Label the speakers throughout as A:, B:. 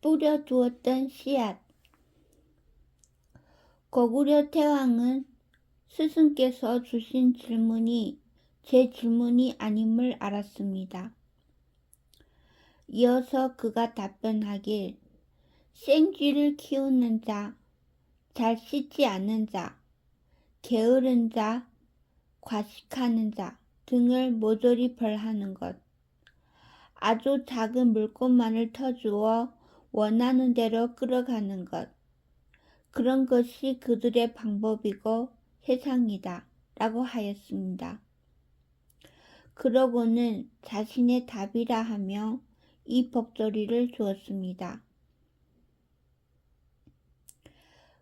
A: 뿌려두었던 씨앗. 고구려 태왕은 스승께서 주신 질문이 제 질문이 아님을 알았습니다. 이어서 그가 답변하길 생쥐를 키우는 자, 잘 씻지 않는 자, 게으른 자, 과식하는 자 등을 모조리 벌하는 것. 아주 작은 물고만을 터주어 원하는 대로 끌어가는 것. 그런 것이 그들의 방법이고 세상이다 라고 하였습니다. 그러고는 자신의 답이라 하며 이 복조리를 주었습니다.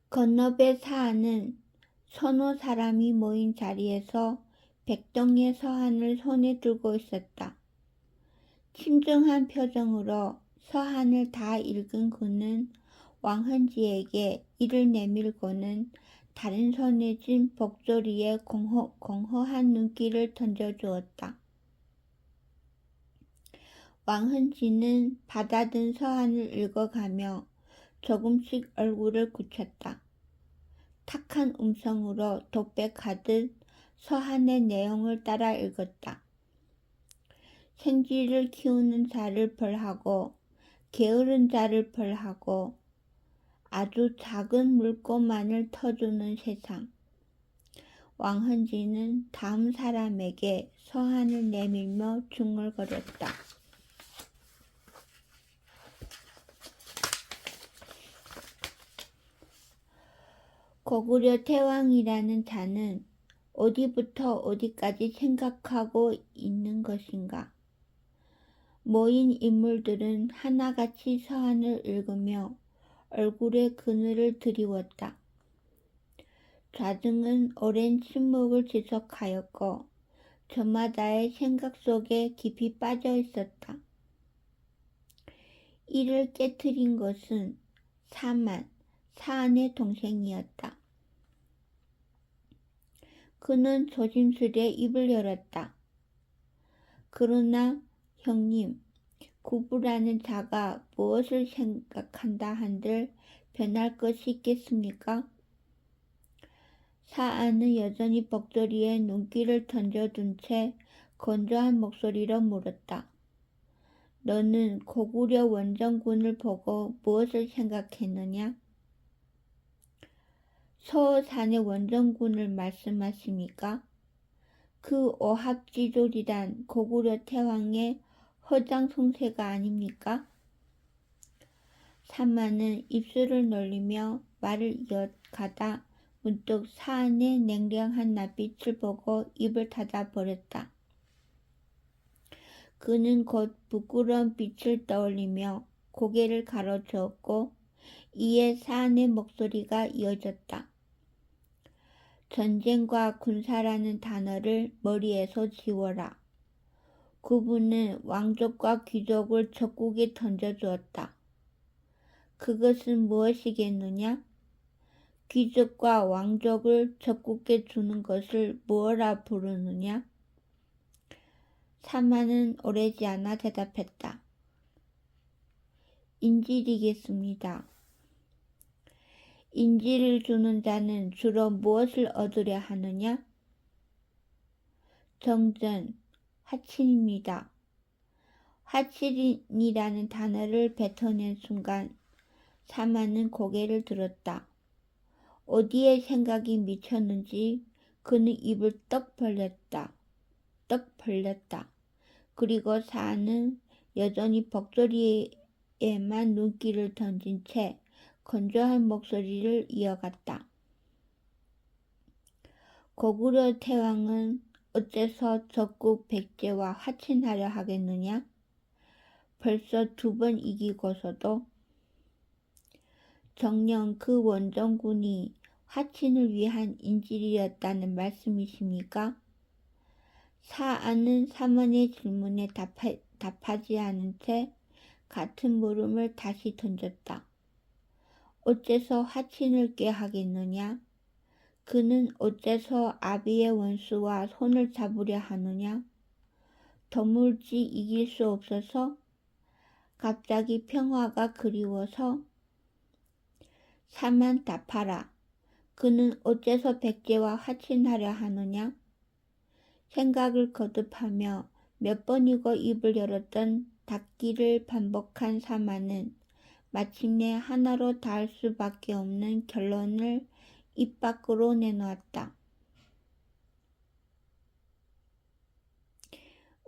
A: 건너배 사안은 서너 사람이 모인 자리에서 백동의 서한을 손에 들고 있었다. 침중한 표정으로 서한을 다 읽은 그는 왕헌지에게 이를 내밀고는 다른 손에 쥔 복조리에 공허한 눈길을 던져주었다. 왕헌지는 받아든 서한을 읽어가며 조금씩 얼굴을 굳혔다. 탁한 음성으로 독백하듯 서한의 내용을 따라 읽었다. 생쥐를 키우는 자를 벌하고 게으른 자를 벌하고 아주 작은 물고만을 터주는 세상. 왕헌지는 다음 사람에게 서한을 내밀며 중얼거렸다. 고구려 태왕이라는 자는 어디부터 어디까지 생각하고 있는 것인가? 모인 인물들은 하나같이 서한을 읽으며 얼굴에 그늘을 드리웠다. 좌증은 오랜 침묵을 지속하였고 저마다의 생각 속에 깊이 빠져 있었다. 이를 깨트린 것은 사안의 동생이었다. 그는 조심스레 입을 열었다. 그러나 형님, 구부라는 자가 무엇을 생각한다 한들 변할 것이 있겠습니까? 사안은 여전히 복조리에 눈길을 던져둔 채 건조한 목소리로 물었다. 너는 고구려 원정군을 보고 무엇을 생각했느냐? 서산의 원정군을 말씀하십니까? 그 오합지졸이란 고구려 태왕의 허장송세가 아닙니까? 사마는 입술을 놀리며 말을 이어가다 문득 사안의 냉랭한 낯빛을 보고 입을 닫아버렸다. 그는 곧 부끄러운 빛을 떠올리며 고개를 가로저었고 이에 사안의 목소리가 이어졌다. 전쟁과 군사라는 단어를 머리에서 지워라. 그분은 왕족과 귀족을 적국에 던져주었다. 그것은 무엇이겠느냐? 귀족과 왕족을 적국에 두는 것을 무엇라 부르느냐? 사마는 오래지 않아 대답했다. 인질이겠습니다. 인질을 주는 자는 주로 무엇을 얻으려 하느냐? 정전, 하친입니다. 하친이라는 단어를 뱉어낸 순간 사마는 고개를 들었다. 어디에 생각이 미쳤는지 그는 입을 떡 벌렸다. 그리고 사안은 여전히 복조리에만 눈길을 던진 채 건조한 목소리를 이어갔다. 고구려 태왕은 어째서 적국 백제와 화친하려 하겠느냐? 벌써 2번 이기고서도 정녕 그 원정군이 화친을 위한 인질이었다는 말씀이십니까? 사안은 사먼의 질문에 답하지 않은 채 같은 물음을 다시 던졌다. 어째서 화친을 꾀하겠느냐? 그는 어째서 아비의 원수와 손을 잡으려 하느냐? 더물지 이길 수 없어서? 갑자기 평화가 그리워서? 사만 답하라. 그는 어째서 백제와 화친하려 하느냐? 생각을 거듭하며 몇 번이고 입을 열었던 닫기를 반복한 사마는 마침내 하나로 닿을 수밖에 없는 결론을 입 밖으로 내놓았다.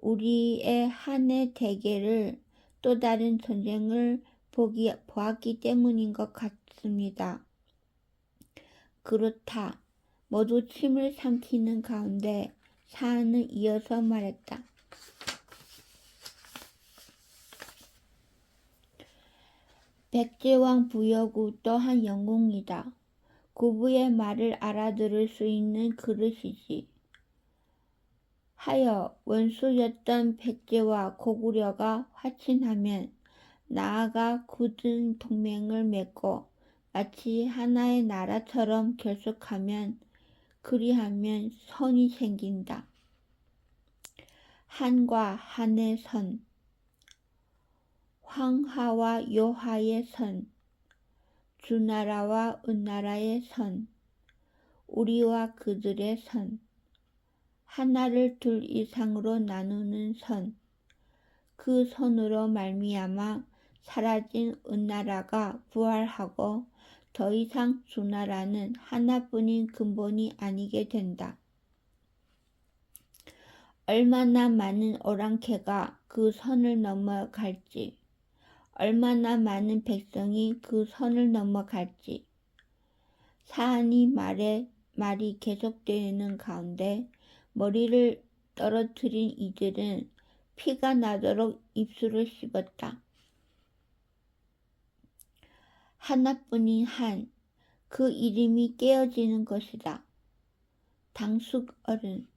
A: 우리의 한해 대계를 또 다른 전쟁을 보았기 때문인 것 같습니다. 그렇다. 모두 침을 삼키는 가운데 사안은 이어서 말했다. 백제왕 부여구 또한 영웅이다. 구부의 말을 알아들을 수 있는 그릇이지. 하여 원수였던 백제와 고구려가 화친하면 나아가 굳은 동맹을 맺고 마치 하나의 나라처럼 결속하면 그리하면 선이 생긴다. 한과 한의 선, 황하와 요하의 선, 주나라와 은나라의 선, 우리와 그들의 선, 하나를 둘 이상으로 나누는 선, 그 선으로 말미암아 사라진 은나라가 부활하고 더 이상 주나라는 하나뿐인 근본이 아니게 된다. 얼마나 많은 오랑캐가 그 선을 넘어갈지, 얼마나 많은 백성이 그 선을 넘어갈지. 사안이 말이 계속되는 가운데 머리를 떨어뜨린 이들은 피가 나도록 입술을 씹었다. 하나뿐인 한, 그 이름이 깨어지는 것이다. 당숙 어른,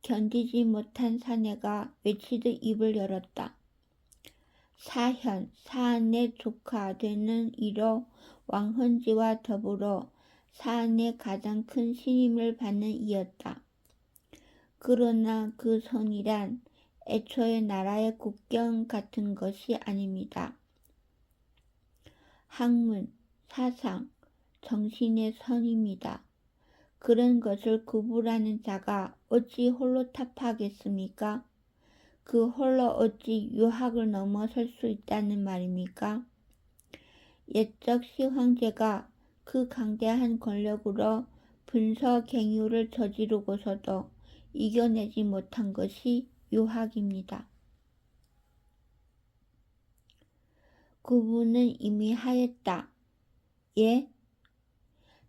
A: 견디지 못한 사내가 외치듯 입을 열었다. 사현, 사안의 조카 되는 이로 왕헌지와 더불어 사안의 가장 큰 신임을 받는 이였다. 그러나 그 선이란 애초에 나라의 국경 같은 것이 아닙니다. 학문, 사상, 정신의 선입니다. 그런 것을 구분하는 자가 어찌 홀로 타파하겠습니까? 그 홀로 어찌 유학을 넘어설 수 있다는 말입니까? 옛적 시황제가 그 강대한 권력으로 분서갱유를 저지르고서도 이겨내지 못한 것이 유학입니다. 그분은 이미 하였다. 예?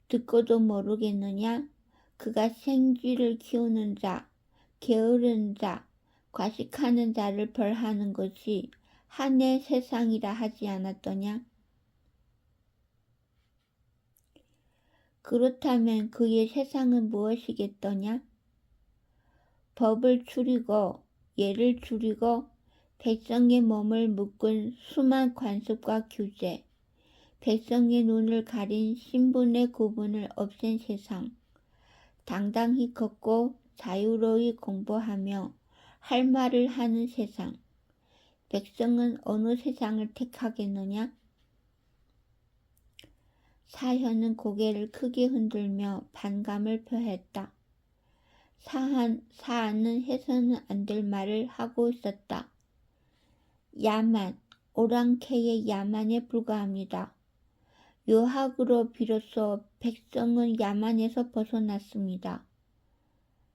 A: 듣고도 모르겠느냐? 그가 생쥐를 키우는 자, 게으른 자, 과식하는 자를 벌하는 것이 한의 세상이라 하지 않았더냐? 그렇다면 그의 세상은 무엇이겠더냐? 법을 줄이고 예를 줄이고 백성의 몸을 묶은 수만 관습과 규제, 백성의 눈을 가린 신분의 구분을 없앤 세상, 당당히 걷고 자유로이 공부하며 할 말을 하는 세상, 백성은 어느 세상을 택하겠느냐? 사현은 고개를 크게 흔들며 반감을 표했다. 사안은 해서는 안 될 말을 하고 있었다. 야만, 오랑캐의 야만에 불과합니다. 유학으로 비로소 백성은 야만에서 벗어났습니다.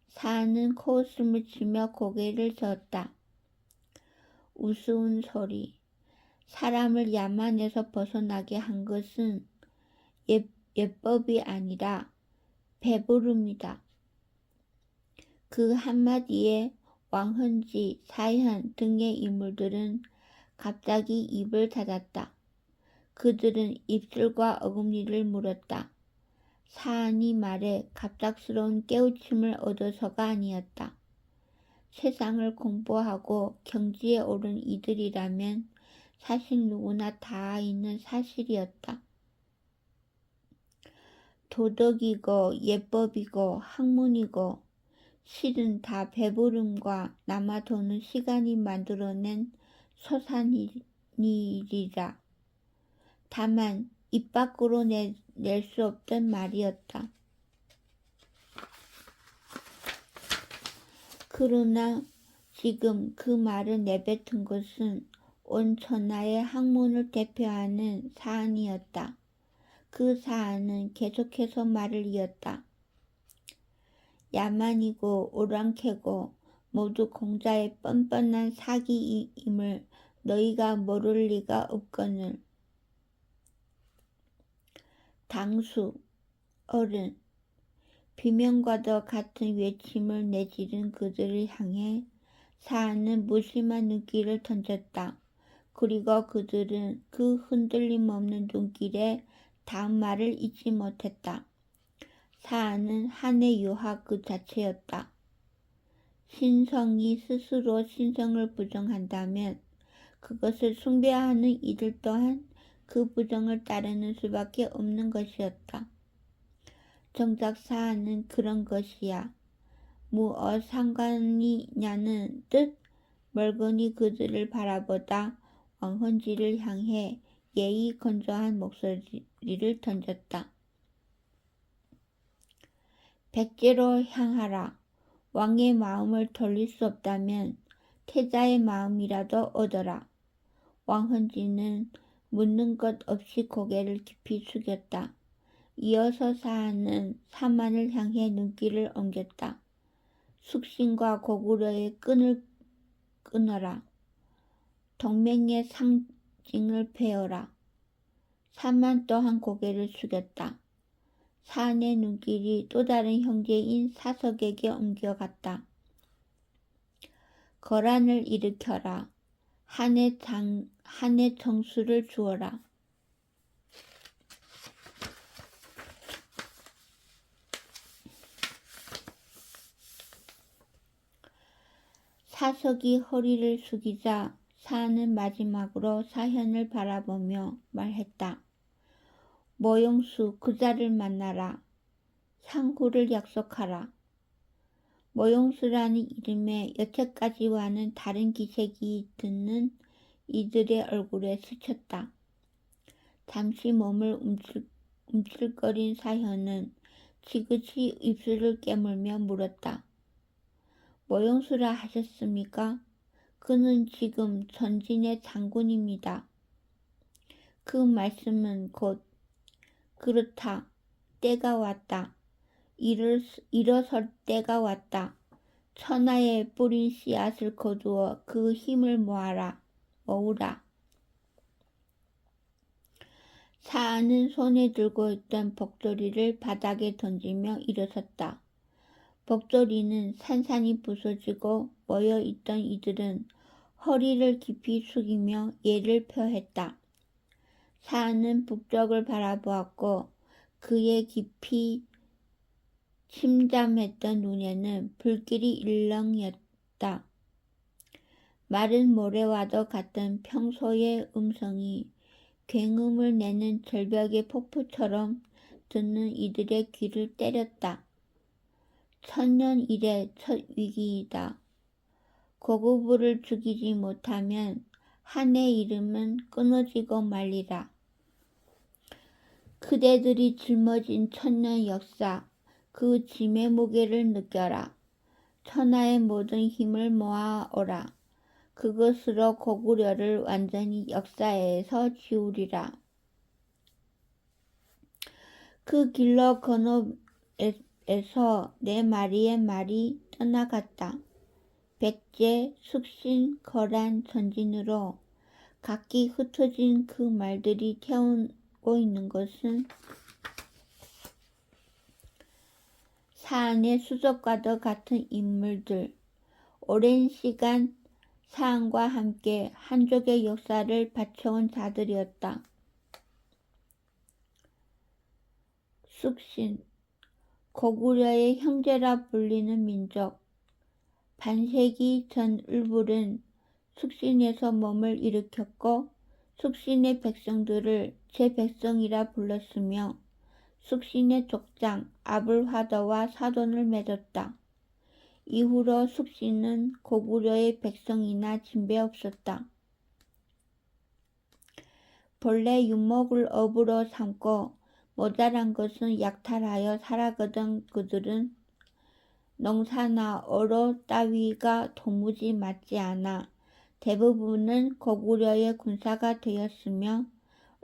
A: 사안은 코웃음을 치며 고개를 저었다. 우스운 소리. 사람을 야만에서 벗어나게 한 것은 예법이 아니라 배부릅니다. 그 한마디에 왕헌지, 사현 등의 인물들은 갑자기 입을 닫았다. 그들은 입술과 어금니를 물었다. 사안이 말에 갑작스러운 깨우침을 얻어서가 아니었다. 세상을 공부하고 경지에 오른 이들이라면 사실 누구나 다 있는 사실이었다. 도덕이고 예법이고 학문이고 실은 다 배부름과 남아도는 시간이 만들어낸 소산이 일이라. 다만 입 밖으로 낼 수 없던 말이었다. 그러나 지금 그 말을 내뱉은 것은 온 천하의 학문을 대표하는 사안이었다. 그 사안은 계속해서 말을 이었다. 야만이고 오랑캐고 모두 공자의 뻔뻔한 사기임을 너희가 모를 리가 없거늘. 당수, 어른, 비명과도 같은 외침을 내지른 그들을 향해 사안은 무심한 눈길을 던졌다. 그리고 그들은 그 흔들림 없는 눈길에 다음 말을 잊지 못했다. 사안은 한의 유학 그 자체였다. 신성이 스스로 신성을 부정한다면 그것을 숭배하는 이들 또한 그 부정을 따르는 수밖에 없는 것이었다. 정작 사안은 그런 것이야. 무엇 상관이냐는 듯 멀거니 그들을 바라보다 왕헌지를 향해 예의 건조한 목소리를 던졌다. 백제로 향하라. 왕의 마음을 돌릴 수 없다면 태자의 마음이라도 얻어라. 왕헌지는 묻는 것 없이 고개를 깊이 숙였다. 이어서 사안은 사만을 향해 눈길을 옮겼다. 숙신과 고구려의 끈을 끊어라. 동맹의 상징을 베어라. 사만 또한 고개를 숙였다. 사안의 눈길이 또 다른 형제인 사석에게 옮겨갔다. 거란을 일으켜라. 한해 정수를 주어라. 사석이 허리를 숙이자 사안은 마지막으로 사현을 바라보며 말했다. 모용수 그자를 만나라. 향후를 약속하라. 모용수라는 이름에 여태까지와는 다른 기색이 드는 이들의 얼굴에 스쳤다. 잠시 몸을 움찔거린 사현은 지그시 입술을 깨물며 물었다. 모용수라 하셨습니까? 그는 지금 전진의 장군입니다. 그 말씀은 곧 그렇다. 때가 왔다. 일어설 때가 왔다. 천하에 뿌린 씨앗을 거두어 그 힘을 모으라. 사안은 손에 들고 있던 복도리를 바닥에 던지며 일어섰다. 복도리는 산산이 부서지고 모여있던 이들은 허리를 깊이 숙이며 예를 표했다. 사안은 북쪽을 바라보았고 그의 깊이 침잠했던 눈에는 불길이 일렁였다. 마른 모래와도 같은 평소의 음성이 굉음을 내는 절벽의 폭포처럼 듣는 이들의 귀를 때렸다. 천년 이래 첫 위기이다. 고구부를 죽이지 못하면 한의 이름은 끊어지고 말리라. 그대들이 짊어진 천년 역사, 그 짐의 무게를 느껴라. 천하의 모든 힘을 모아오라. 그것으로 고구려를 완전히 역사에서 지우리라. 그 길로 건너에서 네 마리의 말이 떠나갔다. 백제, 숙신, 거란, 전진으로 각기 흩어진 그 말들이 태우고 있는 것은 사안의 수족과도 같은 인물들, 오랜 시간 사안과 함께 한족의 역사를 바쳐온 자들이었다. 숙신, 고구려의 형제라 불리는 민족, 반세기 전 을불은 숙신에서 몸을 일으켰고 숙신의 백성들을 제 백성이라 불렀으며 숙신의 족장 아불화더와 사돈을 맺었다. 이후로 숙신은 고구려의 백성이나 진배 없었다. 본래 유목을 업으로 삼고 모자란 것은 약탈하여 살아가던 그들은 농사나 어로 따위가 도무지 맞지 않아 대부분은 고구려의 군사가 되었으며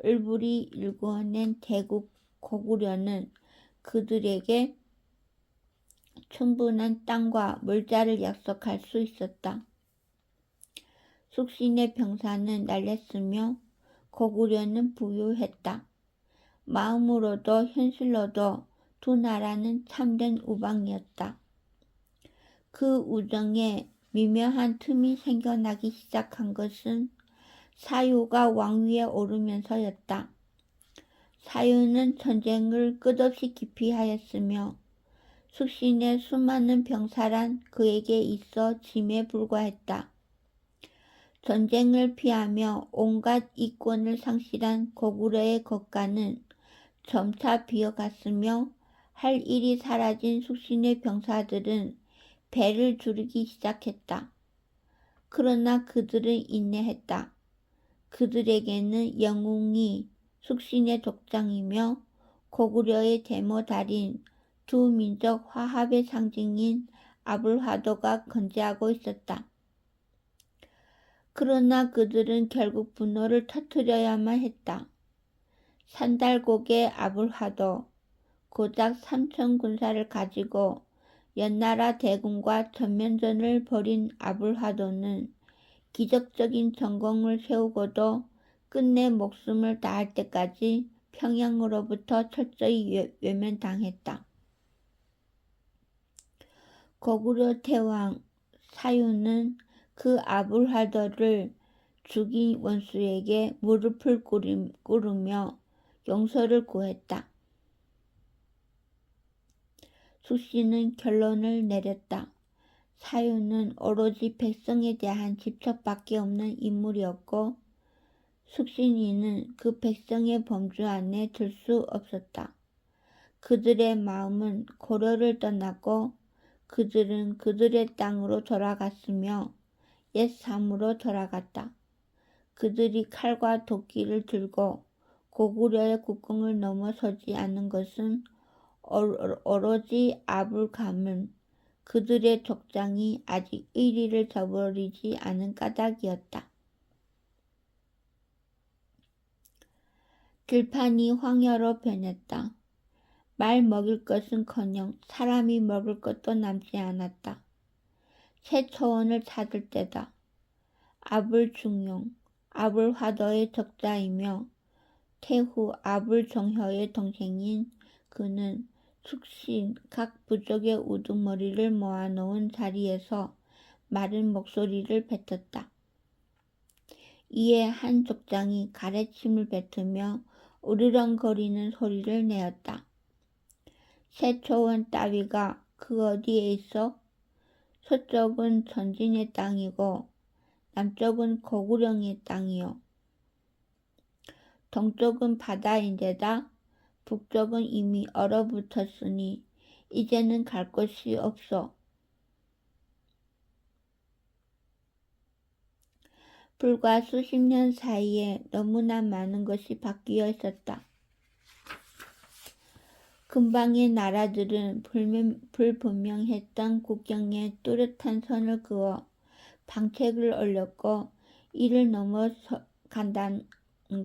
A: 을불이 일구어낸 대국 고구려는 그들에게 충분한 땅과 물자를 약속할 수 있었다. 숙신의 병사는 날렸으며 고구려는 부유했다. 마음으로도 현실로도 두 나라는 참된 우방이었다. 그 우정에 미묘한 틈이 생겨나기 시작한 것은 사유가 왕위에 오르면서였다. 사유는 전쟁을 끝없이 기피하였으며 숙신의 수많은 병사란 그에게 있어 짐에 불과했다. 전쟁을 피하며 온갖 이권을 상실한 고구려의 국가는 점차 비어갔으며 할 일이 사라진 숙신의 병사들은 배를 두르기 시작했다. 그러나 그들은 인내했다. 그들에게는 영웅이 숙신의 족장이며 고구려의 대모달인 두 민족 화합의 상징인 아불화도가 건재하고 있었다. 그러나 그들은 결국 분노를 터뜨려야만 했다. 산달곡의 아불화도, 고작 3천 군사를 가지고 연나라 대군과 전면전을 벌인 아불화도는 기적적인 전공을 세우고도 끝내 목숨을 다할 때까지 평양으로부터 철저히 외면당했다. 고구려 태왕 사유는 그 아불화도를 죽인 원수에게 무릎을 꿇으며 용서를 구했다. 숙신은 결론을 내렸다. 사유는 오로지 백성에 대한 집착밖에 없는 인물이었고 숙신이는 그 백성의 범주 안에 들 수 없었다. 그들의 마음은 고려를 떠났고 그들은 그들의 땅으로 돌아갔으며 옛 삶으로 돌아갔다. 그들이 칼과 도끼를 들고 고구려의 국공을 넘어서지 않은 것은 오로지 아불감은 그들의 족장이 아직 의리를 저버리지 않은 까닭이었다. 들판이 황야로 변했다. 말 먹일 것은커녕 사람이 먹을 것도 남지 않았다. 새 초원을 찾을 때다. 아불중용, 아불화도의 적자이며 태후 아불종효의 동생인 그는 숙신 각 부족의 우두머리를 모아놓은 자리에서 마른 목소리를 뱉었다. 이에 한 족장이 가래침을 뱉으며 으르렁거리는 소리를 내었다. 새초원 따위가 그 어디에 있어? 서쪽은 전진의 땅이고 남쪽은 고구려의 땅이요. 동쪽은 바다인데다 북쪽은 이미 얼어붙었으니 이제는 갈 곳이 없어. 불과 수십 년 사이에 너무나 많은 것이 바뀌어 있었다. 근방의 나라들은 불분명했던 국경에 뚜렷한 선을 그어 방책을 올렸고 이를 넘어간다는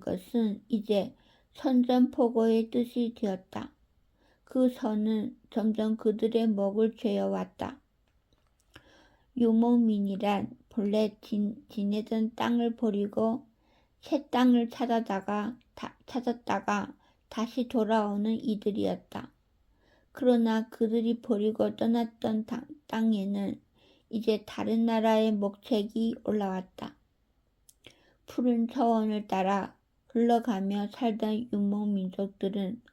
A: 것은 이제 선전포고의 뜻이 되었다. 그 선은 점점 그들의 목을 죄어왔다. 유목민이란 본래 지내던 땅을 버리고 새 땅을 찾았다가 다시 돌아오는 이들이었다. 그러나 그들이 버리고 떠났던 땅에는 이제 다른 나라의 목책이 올라왔다. 푸른 초원을 따라 흘러가며 살던 유목민족들은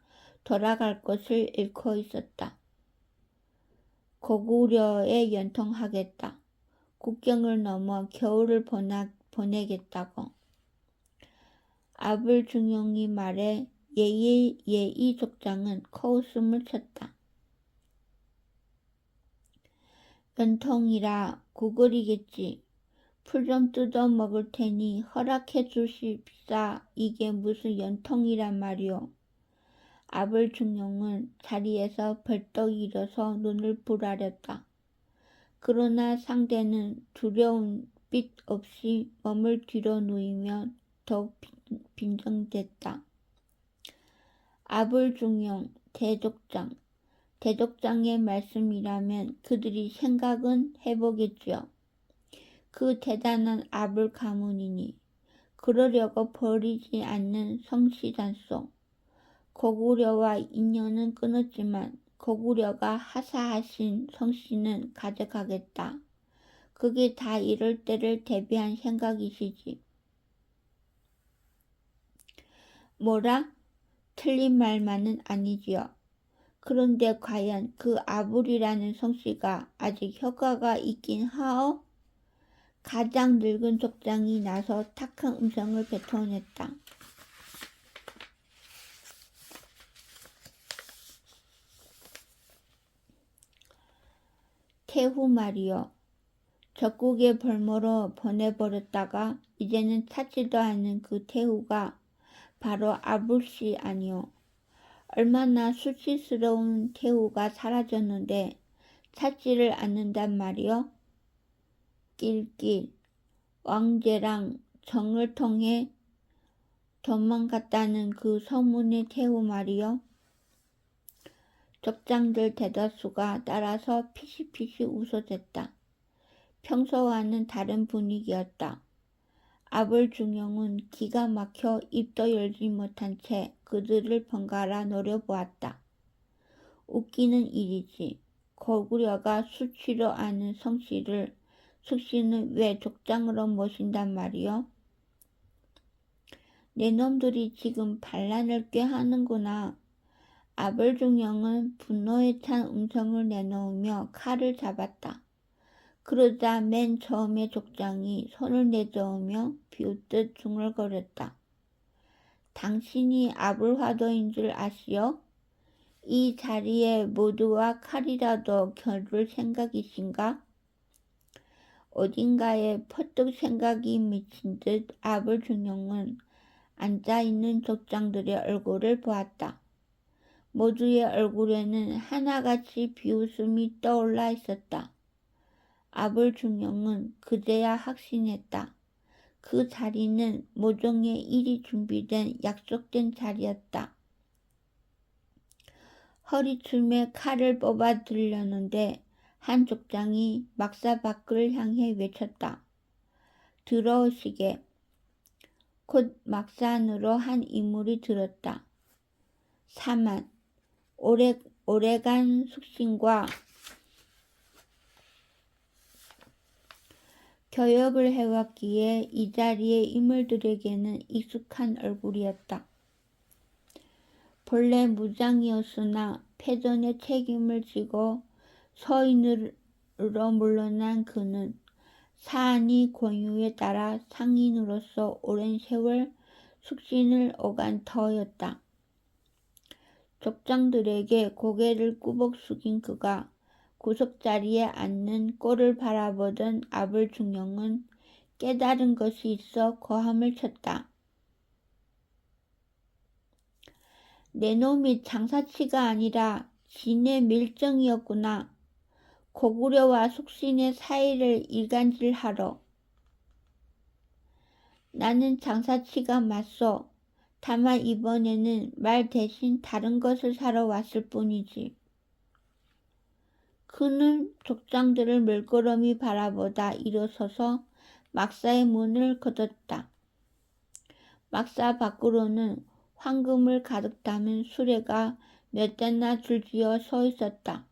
A: 돌아갈 곳을 잃고 있었다. 고구려에 연통하겠다. 국경을 넘어 겨울을 보내겠다고. 아불중용이 말해 예의 족장은 코웃음을 쳤다. 연통이라 구걸이겠지. 풀 좀 뜯어 먹을 테니 허락해 주십사. 이게 무슨 연통이란 말이오. 아불중용은 자리에서 벌떡 일어서 눈을 부라렸다. 그러나 상대는 두려운 빛 없이 몸을 뒤로 누이며 더욱 빈정댔다. 아불중용, 대족장의 말씀이라면 그들이 생각은 해보겠지요. 그 대단한 아불 가문이니 그러려고 버리지 않는 성씨단소. 고구려와 인연은 끊었지만 고구려가 하사하신 성씨는 가져가겠다. 그게 다 이럴 때를 대비한 생각이시지. 뭐라? 틀린 말만은 아니지요. 그런데 과연 그 아불이라는 성씨가 아직 효과가 있긴 하오? 가장 늙은 족장이 나서 탁한 음성을 뱉어냈다. 태후 말이요. 적국에 벌모로 보내버렸다가 이제는 찾지도 않는 그 태후가 바로 아불씨 아니오. 얼마나 수치스러운 태후가 사라졌는데 찾지를 않는단 말이오. 낄낄 왕제랑 정을 통해 도망갔다는 그 소문의 태후 말이요. 족장들 대다수가 따라서 피시피시 웃어댔다. 평소와는 다른 분위기였다. 아불중용은 기가 막혀 입도 열지 못한 채 그들을 번갈아 노려보았다. 웃기는 일이지. 고구려가 수치로 아는 성씨를 숙씨는 왜 족장으로 모신단 말이오? 내 놈들이 지금 반란을 꾀하는구나. 아불중용은 분노에 찬 음성을 내놓으며 칼을 잡았다. 그러자 맨 처음에 족장이 손을 내저으며 비웃듯 중얼거렸다. 당신이 아불화도인 줄 아시오? 이 자리에 모두와 칼이라도 겨룰 생각이신가? 어딘가에 퍼뜩 생각이 미친 듯 아불중용은 앉아있는 족장들의 얼굴을 보았다. 모두의 얼굴에는 하나같이 비웃음이 떠올라 있었다. 아불중용은 그제야 확신했다. 그 자리는 모종의 일이 준비된 약속된 자리였다. 허리춤에 칼을 뽑아 들려는데 한 족장이 막사 밖을 향해 외쳤다. 들어오시게. 곧 막사 안으로 한 인물이 들었다. 사만, 오래간 숙신과 교역을 해왔기에 이 자리의 인물들에게는 익숙한 얼굴이었다. 본래 무장이었으나 패전의 책임을 지고 서인으로 물러난 그는 사안이 권유에 따라 상인으로서 오랜 세월 숙신을 오간 터였다. 족장들에게 고개를 꾸벅 숙인 그가 구석자리에 앉는 꼴을 바라보던 아불중용은 깨달은 것이 있어 고함을 쳤다. 내 놈이 장사치가 아니라 진의 밀정이었구나. 고구려와 숙신의 사이를 일간질하러. 나는 장사치가 맞소. 다만 이번에는 말 대신 다른 것을 사러 왔을 뿐이지. 그는 족장들을 물끄러미 바라보다 일어서서 막사의 문을 걷었다. 막사 밖으로는 황금을 가득 담은 수레가 몇 대나 줄지어 서 있었다.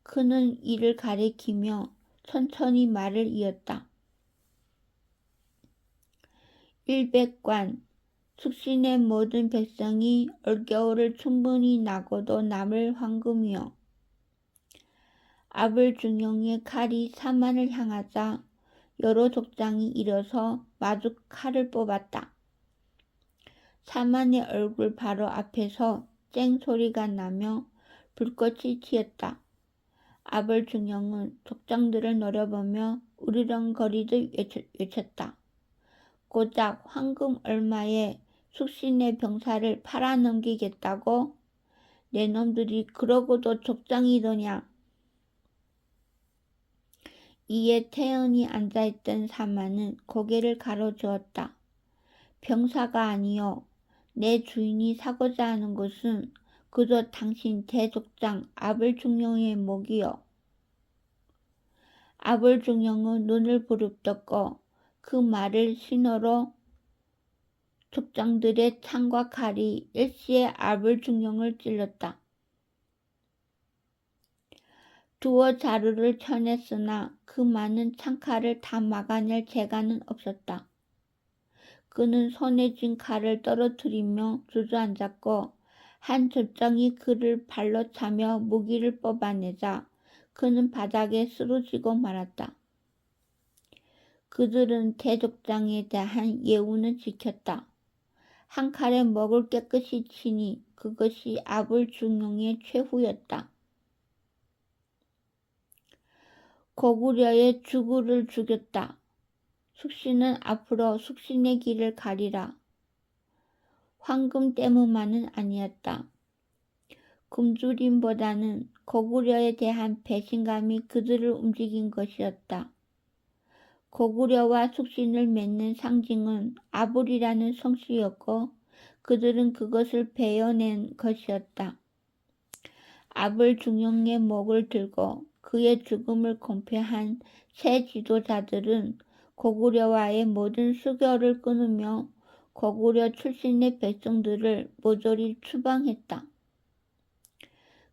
A: 그는 이를 가리키며 천천히 말을 이었다. 일백관, 숙신의 모든 백성이 올겨울을 충분히 나고도 남을 황금이요. 아불중용의 칼이 사만을 향하자 여러 족장이 일어서 마주 칼을 뽑았다. 사만의 얼굴 바로 앞에서 쨍 소리가 나며 불꽃이 튀었다. 아불중용은 족장들을 노려보며 우르렁거리듯 외쳤다. 고작 황금 얼마에 숙신의 병사를 팔아넘기겠다고? 내 놈들이 그러고도 족장이더냐? 이에 태연히 앉아있던 사마는 고개를 가로주었다. 병사가 아니요. 내 주인이 사고자 하는 것은 그저 당신 대족장 아불중령의 목이요. 아불중령은 눈을 부릅떴고 그 말을 신호로 족장들의 창과 칼이 일시에 아불중령을 찔렀다. 두어 자루를 쳐냈으나 그 많은 창칼을 다 막아낼 재간은 없었다. 그는 손에 쥔 칼을 떨어뜨리며 주저앉았고 한 족장이 그를 발로 차며 무기를 뽑아내자 그는 바닥에 쓰러지고 말았다. 그들은 대족장에 대한 예우는 지켰다. 한 칼에 먹을 깨끗이 치니 그것이 아불중령의 최후였다. 고구려의 주구를 죽였다. 숙신은 앞으로 숙신의 길을 가리라. 황금 때문만은 아니었다. 굶주림보다는 고구려에 대한 배신감이 그들을 움직인 것이었다. 고구려와 숙신을 맺는 상징은 아불이라는 성씨였고 그들은 그것을 베어낸 것이었다. 아불중령의 목을 들고 그의 죽음을 공표한 새 지도자들은 고구려와의 모든 수교를 끊으며 고구려 출신의 백성들을 모조리 추방했다.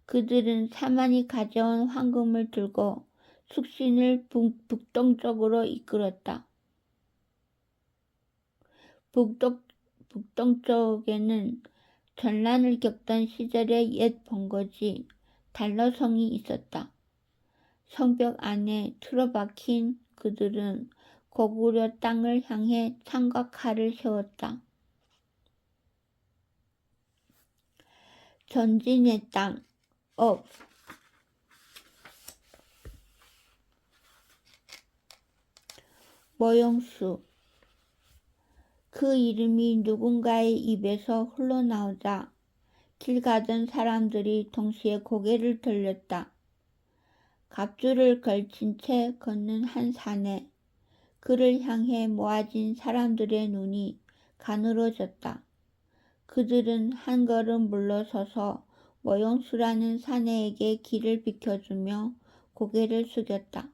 A: 그들은 사만이 가져온 황금을 들고 숙신을 북동쪽으로 이끌었다. 북동쪽에는 전란을 겪던 시절의 옛 본거지 달러성이 있었다. 성벽 안에 틀어박힌 그들은 고구려 땅을 향해 창과 칼을 세웠다. 전진의 땅, 모용수. 그 이름이 누군가의 입에서 흘러나오자 길 가던 사람들이 동시에 고개를 돌렸다. 갑주를 걸친 채 걷는 한 사내, 그를 향해 모아진 사람들의 눈이 가늘어졌다. 그들은 한 걸음 물러서서 모용수라는 사내에게 길을 비켜주며 고개를 숙였다.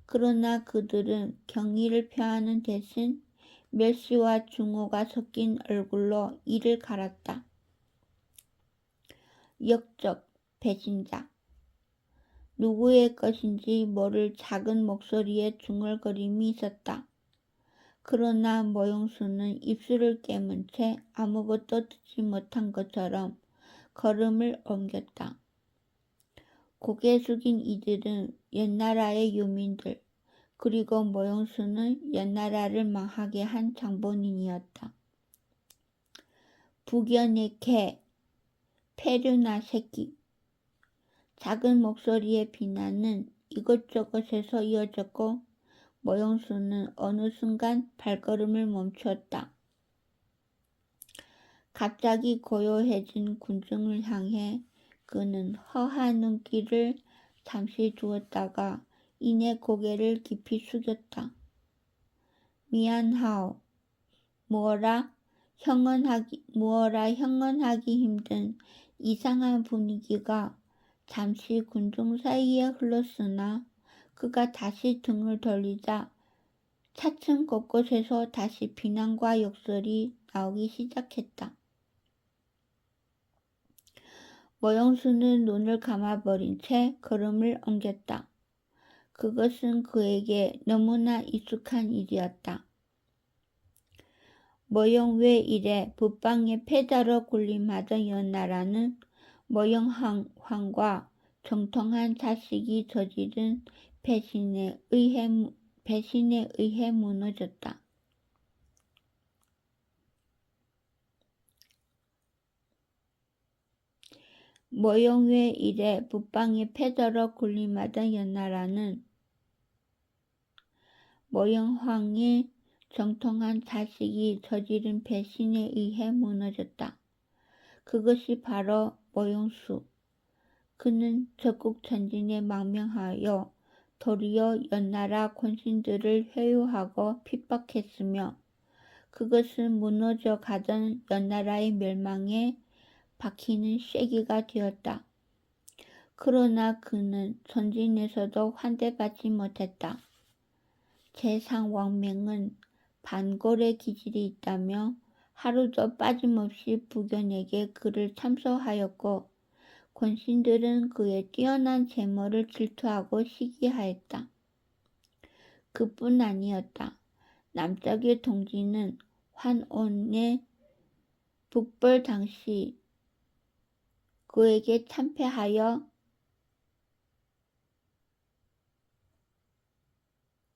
A: 그러나 그들은 경의를 표하는 대신 멸시와 중호가 섞인 얼굴로 이를 갈았다. 역적, 배신자. 누구의 것인지 모를 작은 목소리에 중얼거림이 있었다. 그러나 모용수는 입술을 깨문 채 아무것도 듣지 못한 것처럼 걸음을 옮겼다. 고개 숙인 이들은 옛나라의 유민들, 그리고 모용수는 옛나라를 망하게 한 장본인이었다. 북연의 개, 페류나 새끼. 작은 목소리의 비난은 이곳저곳에서 이어졌고 모용수는 어느 순간 발걸음을 멈추었다. 갑자기 고요해진 군중을 향해 그는 허한 눈길을 잠시 두었다가 이내 고개를 깊이 숙였다. 미안하오. 무어라 형언하기 힘든 이상한 분위기가 잠시 군중 사이에 흘렀으나 그가 다시 등을 돌리자 차츰 곳곳에서 다시 비난과 욕설이 나오기 시작했다. 모용수는 눈을 감아버린 채 걸음을 옮겼다. 그것은 그에게 너무나 익숙한 일이었다. 모용외 이래 북방의 패자로 군림하던 연나라는 모용황과 정통한 자식이 저지른 배신에 의해 무너졌다. 모용외 이래 북방의 패자로 군림하던 연나라는 모영황의 정통한 자식이 저지른 배신에 의해 무너졌다. 그것이 바로 모영수. 그는 적국 전진에 망명하여 도리어 연나라 권신들을 회유하고 핍박했으며 그것은 무너져 가던 연나라의 멸망에 박히는 쐐기가 되었다. 그러나 그는 전진에서도 환대받지 못했다. 제상왕명은 반골의 기질이 있다며 하루도 빠짐없이 부견에게 그를 참소하였고 권신들은 그의 뛰어난 재물을 질투하고 시기하였다. 그뿐 아니었다. 남쪽의 동지는 환온의 북벌 당시 그에게 참패하여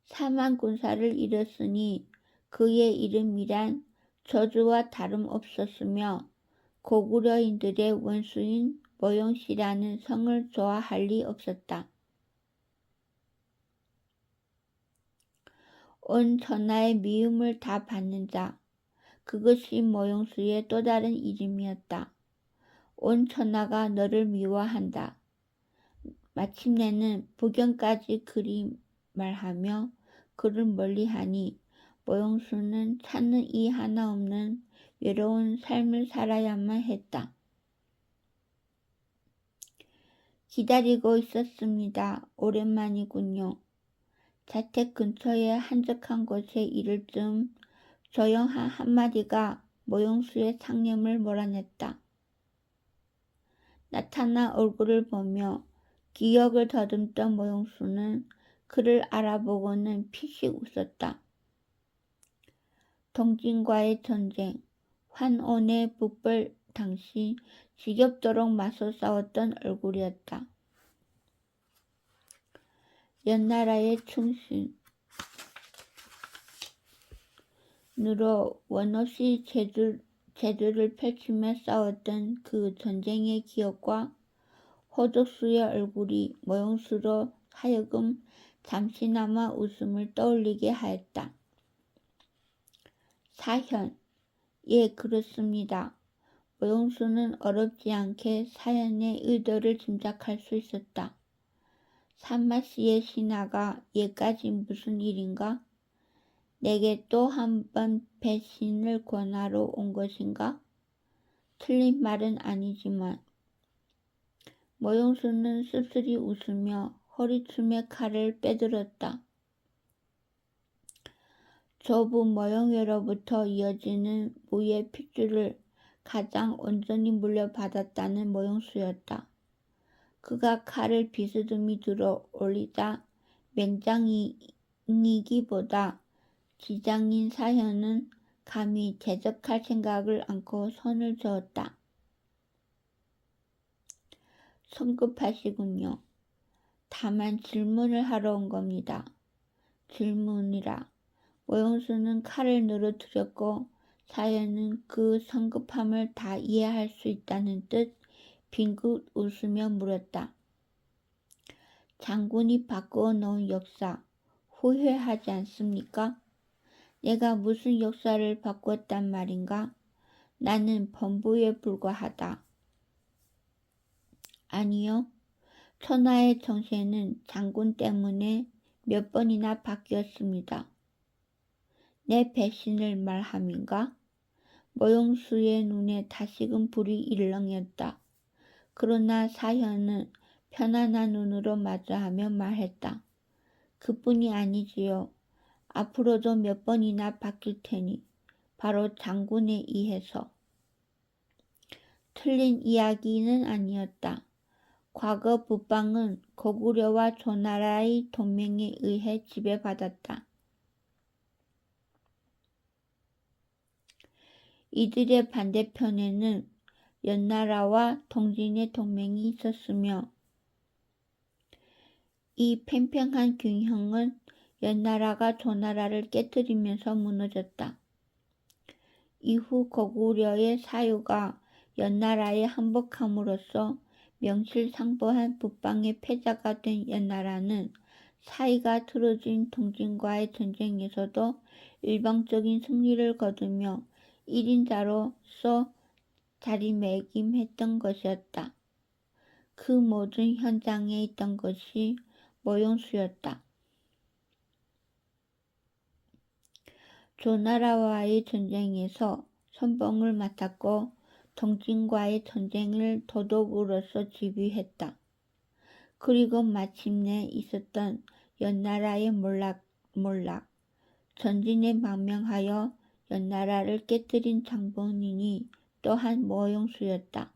A: 사만군사를 잃었으니 그의 이름이란 저주와 다름없었으며 고구려인들의 원수인 모용씨라는 성을 좋아할 리 없었다. 온 천하의 미움을 다 받는 자, 그것이 모용수의 또 다른 이름이었다. 온 천하가 너를 미워한다. 마침내는 부견까지 그리 말하며 그를 멀리하니 모용수는 찾는 이 하나 없는 외로운 삶을 살아야만 했다. 기다리고 있었습니다. 오랜만이군요. 자택 근처의 한적한 곳에 이를 즈음 조용한 한마디가 모용수의 상념을 몰아냈다. 나타난 얼굴을 보며 기억을 더듬던 모용수는 그를 알아보고는 피식 웃었다. 동진과의 전쟁, 환온의 북벌 당시 지겹도록 맞서 싸웠던 얼굴이었다. 연나라의 충신으로 원없이 제주를 펼치며 싸웠던 그 전쟁의 기억과 호족수의 얼굴이 모용수로 하여금 잠시나마 웃음을 떠올리게 하였다. 사현, 예, 그렇습니다. 모용수는 어렵지 않게 사현의 의도를 짐작할 수 있었다. 산마씨의 신하가 예까지 무슨 일인가? 내게 또 한 번 배신을 권하러 온 것인가? 틀린 말은 아니지만 모용수는 씁쓸히 웃으며 허리춤에 칼을 빼들었다. 조부 모영외로부터 이어지는 무의 핏줄을 가장 온전히 물려받았다는 모용수였다. 그가 칼을 비스듬히 들어 올리자 맹장이기보다 지장인 사현은 감히 대적할 생각을 않고 손을 저었다. 성급하시군요. 다만 질문을 하러 온 겁니다. 질문이라. 모용수는 칼을 늘어뜨렸고 사현은 그 성급함을 다 이해할 수 있다는 듯 빙긋 웃으며 물었다. 장군이 바꾸어 놓은 역사 후회하지 않습니까? 내가 무슨 역사를 바꾸었단 말인가? 나는 범부에 불과하다. 아니요. 천하의 정세는 장군 때문에 몇 번이나 바뀌었습니다. 내 배신을 말함인가? 모용수의 눈에 다시금 불이 일렁였다. 그러나 사현은 편안한 눈으로 마주하며 말했다. 그뿐이 아니지요. 앞으로도 몇 번이나 바뀔 테니 바로 장군에 의해서. 틀린 이야기는 아니었다. 과거 북방은 고구려와 조나라의 동맹에 의해 지배받았다. 이들의 반대편에는 연나라와 동진의 동맹이 있었으며 이 팽팽한 균형은 연나라가 조나라를 깨뜨리면서 무너졌다. 이후 고구려의 사유가 연나라에 항복함으로써 명실상부한 북방의 패자가 된 연나라는 사이가 틀어진 동진과의 전쟁에서도 일방적인 승리를 거두며 1인자로서 자리매김했던 것이었다. 그 모든 현장에 있던 것이 모용수였다. 조나라와의 전쟁에서 선봉을 맡았고 동진과의 전쟁을 도독으로서 지휘했다. 그리고 마침내 있었던 연나라의 몰락, 전진에 망명하여 연나라를 깨뜨린 장본인이 또한 모용수였다.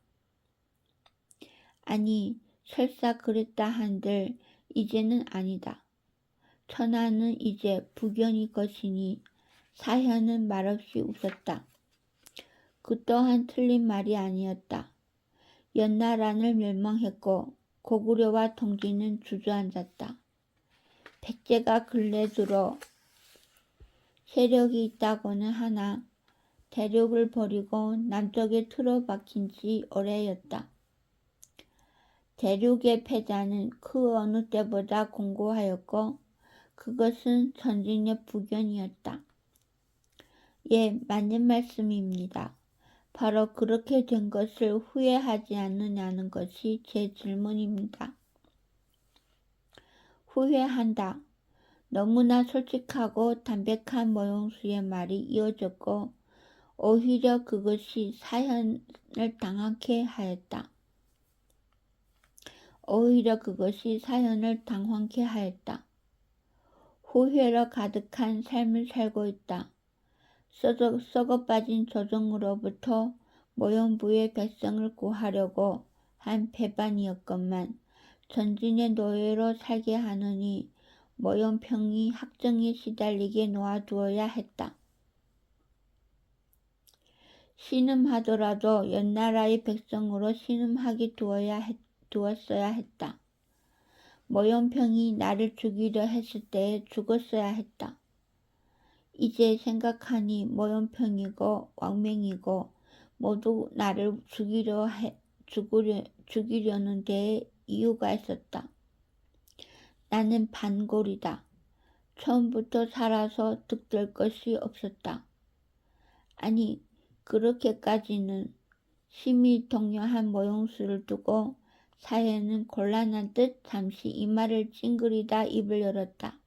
A: 아니, 설사 그랬다 한들 이제는 아니다. 천하는 이제 부견이 것이니 사현은 말없이 웃었다. 그 또한 틀린 말이 아니었다. 연나라는 멸망했고 고구려와 동진은 주저앉았다. 백제가 근래 들어 세력이 있다고는 하나 대륙을 버리고 남쪽에 틀어박힌 지 오래였다. 대륙의 패자는 그 어느 때보다 공고하였고 그것은 전진의 부견이었다. 예, 맞는 말씀입니다. 바로 그렇게 된 것을 후회하지 않느냐는 것이 제 질문입니다. 후회한다. 너무나 솔직하고 담백한 모용수의 말이 이어졌고 오히려 그것이 사현을 당황케 하였다. 후회로 가득한 삶을 살고 있다. 썩어빠진 조정으로부터 모형부의 백성을 구하려고 한 배반이었건만 전진의 노예로 살게 하느니 모형평이 학정에 시달리게 놓아두어야 했다. 신음하더라도 연나라의 백성으로 신음하게 두었어야 했다. 모형평이 나를 죽이려 했을 때에 죽었어야 했다. 이제 생각하니 모형평이고 왕맹이고 모두 나를 죽이려는 데에 이유가 있었다. 나는 반골이다. 처음부터 살아서 득될 것이 없었다. 아니, 그렇게까지는 심히 동요한 모용수를 두고 사회는 곤란한 듯 잠시 이마를 찡그리다 입을 열었다.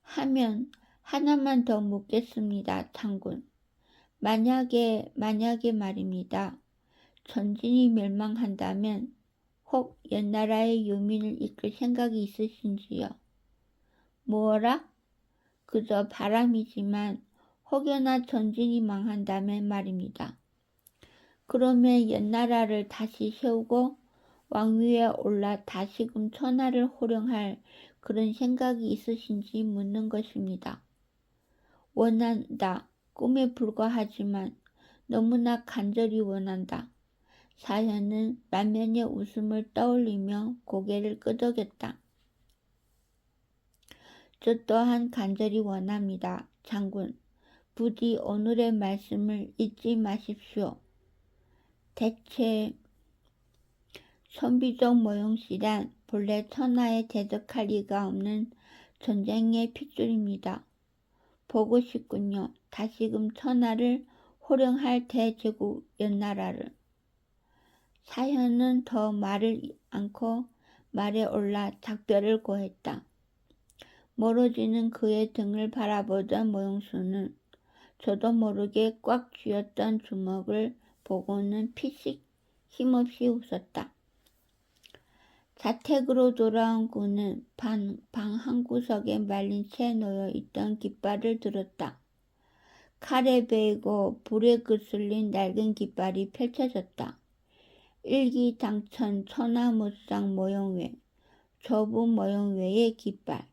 A: 하면 하나만 더 묻겠습니다, 장군. 만약에 말입니다. 전진이 멸망한다면 혹 연나라의 유민을 이끌 생각이 있으신지요? 뭐라? 그저 바람이지만 혹여나 전진이 망한다면 말입니다. 그러면 연나라를 다시 세우고 왕위에 올라 다시금 천하를 호령할 그런 생각이 있으신지 묻는 것입니다. 원한다. 꿈에 불과하지만 너무나 간절히 원한다. 사현은 만면의 웃음을 떠올리며 고개를 끄덕였다. 저 또한 간절히 원합니다. 장군, 부디 오늘의 말씀을 잊지 마십시오. 대체 선비족 모용씨란 본래 천하에 대적할 리가 없는 전쟁의 핏줄입니다. 보고 싶군요. 다시금 천하를 호령할 대제국 연나라를. 사현은 더 말을 않고 말에 올라 작별을 고했다. 멀어지는 그의 등을 바라보던 모용수는 저도 모르게 꽉 쥐었던 주먹을 보고는 피식 힘없이 웃었다. 자택으로 돌아온 그는 방 한구석에 말린 채 놓여있던 깃발을 들었다. 칼에 베이고 불에 그슬린 낡은 깃발이 펼쳐졌다. 일기당천 천하무쌍 모형외, 조부 모형외의 깃발,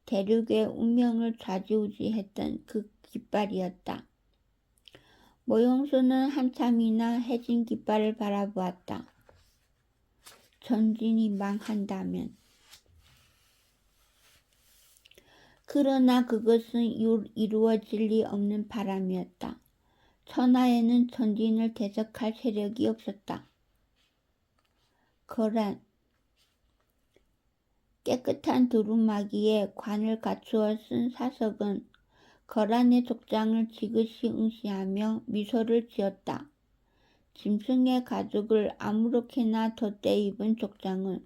A: 대륙의 운명을 좌지우지했던 그 깃발이었다. 모형수는 한참이나 해진 깃발을 바라보았다. 전진이 망한다면. 그러나 그것은 이루어질 리 없는 바람이었다. 천하에는 전진을 대적할 세력이 없었다. 거란 깨끗한 두루마기에 관을 갖추어 쓴 사석은 거란의 족장을 지그시 응시하며 미소를 지었다. 짐승의 가죽을 아무렇게나 덧대 입은 족장은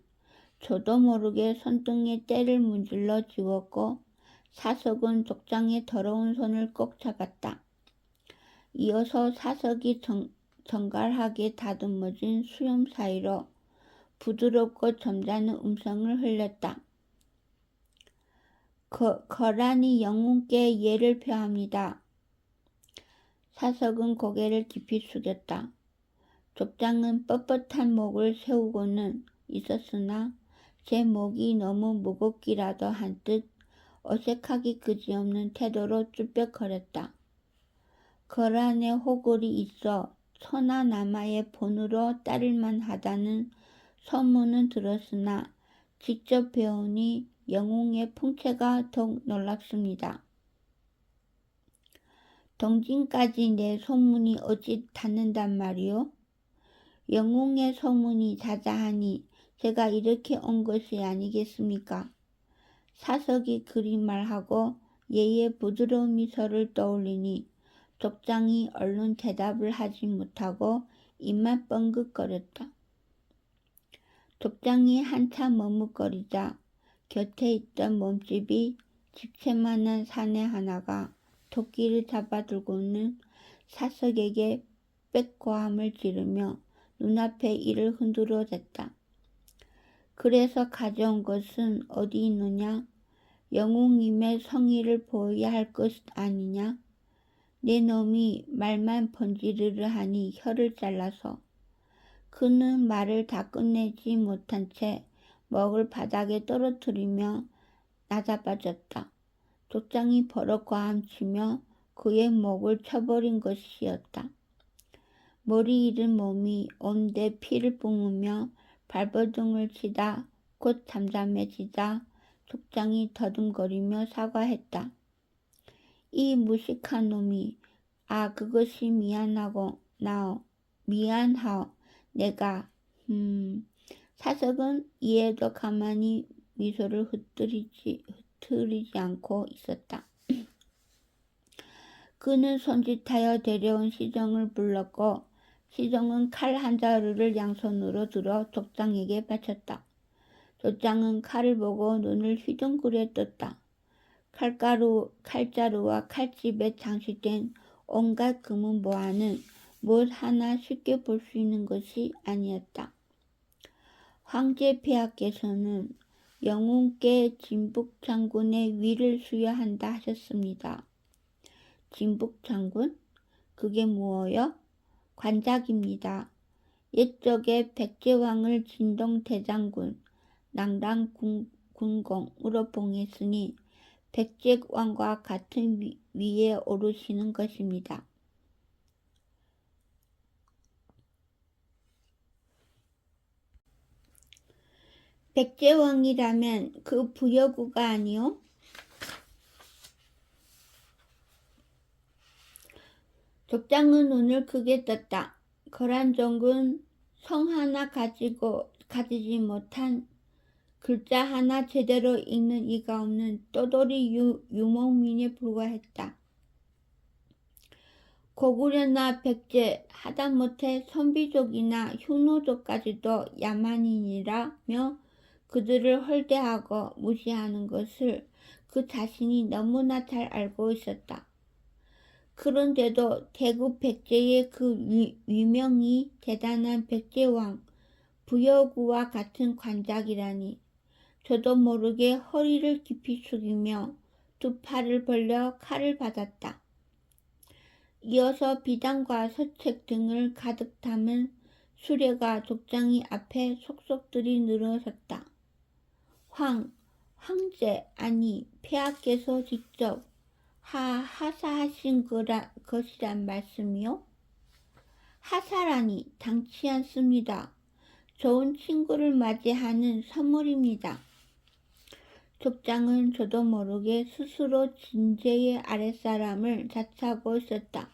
A: 저도 모르게 손등에 때를 문질러 지웠고 사석은 족장의 더러운 손을 꼭 잡았다. 이어서 사석이 정갈하게 다듬어진 수염 사이로 부드럽고 점잖은 음성을 흘렸다. 거란이 영웅께 예를 표합니다. 사석은 고개를 깊이 숙였다. 족장은 뻣뻣한 목을 세우고는 있었으나 제 목이 너무 무겁기라도 한 듯 어색하기 그지없는 태도로 쭈뼛거렸다. 거란에 호골이 있어 서나나마의 본으로 따를만 하다는 소문은 들었으나 직접 배우니 영웅의 풍채가 더욱 놀랍습니다. 동진까지 내 소문이 어찌 닿는단 말이오? 영웅의 소문이 자자하니 제가 이렇게 온 것이 아니겠습니까? 사석이 그리 말하고 예의 부드러운 미소를 떠올리니 족장이 얼른 대답을 하지 못하고 입만 뻥긋거렸다. 족장이 한참 머뭇거리자 곁에 있던 몸집이 집채만한 사내 하나가 토끼를 잡아들고는 사석에게 빽고함을 지르며 눈앞에 이를 흔들어 댔다. 그래서 가져온 것은 어디 있느냐? 영웅님의 성의를 보여야 할 것 아니냐? 내 놈이 말만 번지르르 하니 혀를 잘라서 그는 말을 다 끝내지 못한 채 먹을 바닥에 떨어뜨리며 나자빠졌다. 족장이 버럭 과함치며 그의 목을 쳐버린 것이었다. 머리 잃은 몸이 온데 피를 뿜으며 발버둥을 치다 곧 잠잠해지자 족장이 더듬거리며 사과했다. 이 무식한 놈이 그것이 미안하오. 내가 사석은 이에도 가만히 미소를 흐트리지 않고 있었다. 그는 손짓하여 데려온 시정을 불렀고 시정은 칼 한 자루를 양손으로 들어 족장에게 바쳤다. 족장은 칼을 보고 눈을 휘둥그레 떴다. 칼자루와 칼집에 장식된 온갖 금은 보화는 무엇 하나 쉽게 볼 수 있는 것이 아니었다. 황제 폐하께서는 영웅께 진북장군의 위를 수여한다 하셨습니다. 진북장군? 그게 무엇여? 관작입니다. 옛적에 백제왕을 진동대장군, 낭랑군공으로 봉했으니 백제왕과 같은 위에 오르시는 것입니다. 백제왕이라면 그 부여구가 아니오? 족장은 눈을 크게 떴다. 거란종군 성 하나 가지지 못한 글자 하나 제대로 읽는 이가 없는 떠돌이 유목민에 불과했다. 고구려나 백제 하다못해 선비족이나 흉노족까지도 야만인이라며 그들을 헐대하고 무시하는 것을 그 자신이 너무나 잘 알고 있었다. 그런데도 대구 백제의 그 위명이 대단한 백제왕 부여구와 같은 관작이라니 저도 모르게 허리를 깊이 숙이며 두 팔을 벌려 칼을 받았다. 이어서 비단과 서책 등을 가득 담은 수레가 족장이 앞에 속속들이 늘어섰다. 황제 아니 폐하께서 직접 하사하신 것이란 말씀이요? 하사라니 당치 않습니다. 좋은 친구를 맞이하는 선물입니다. 족장은 저도 모르게 스스로 진제의 아랫사람을 자처하고 있었다.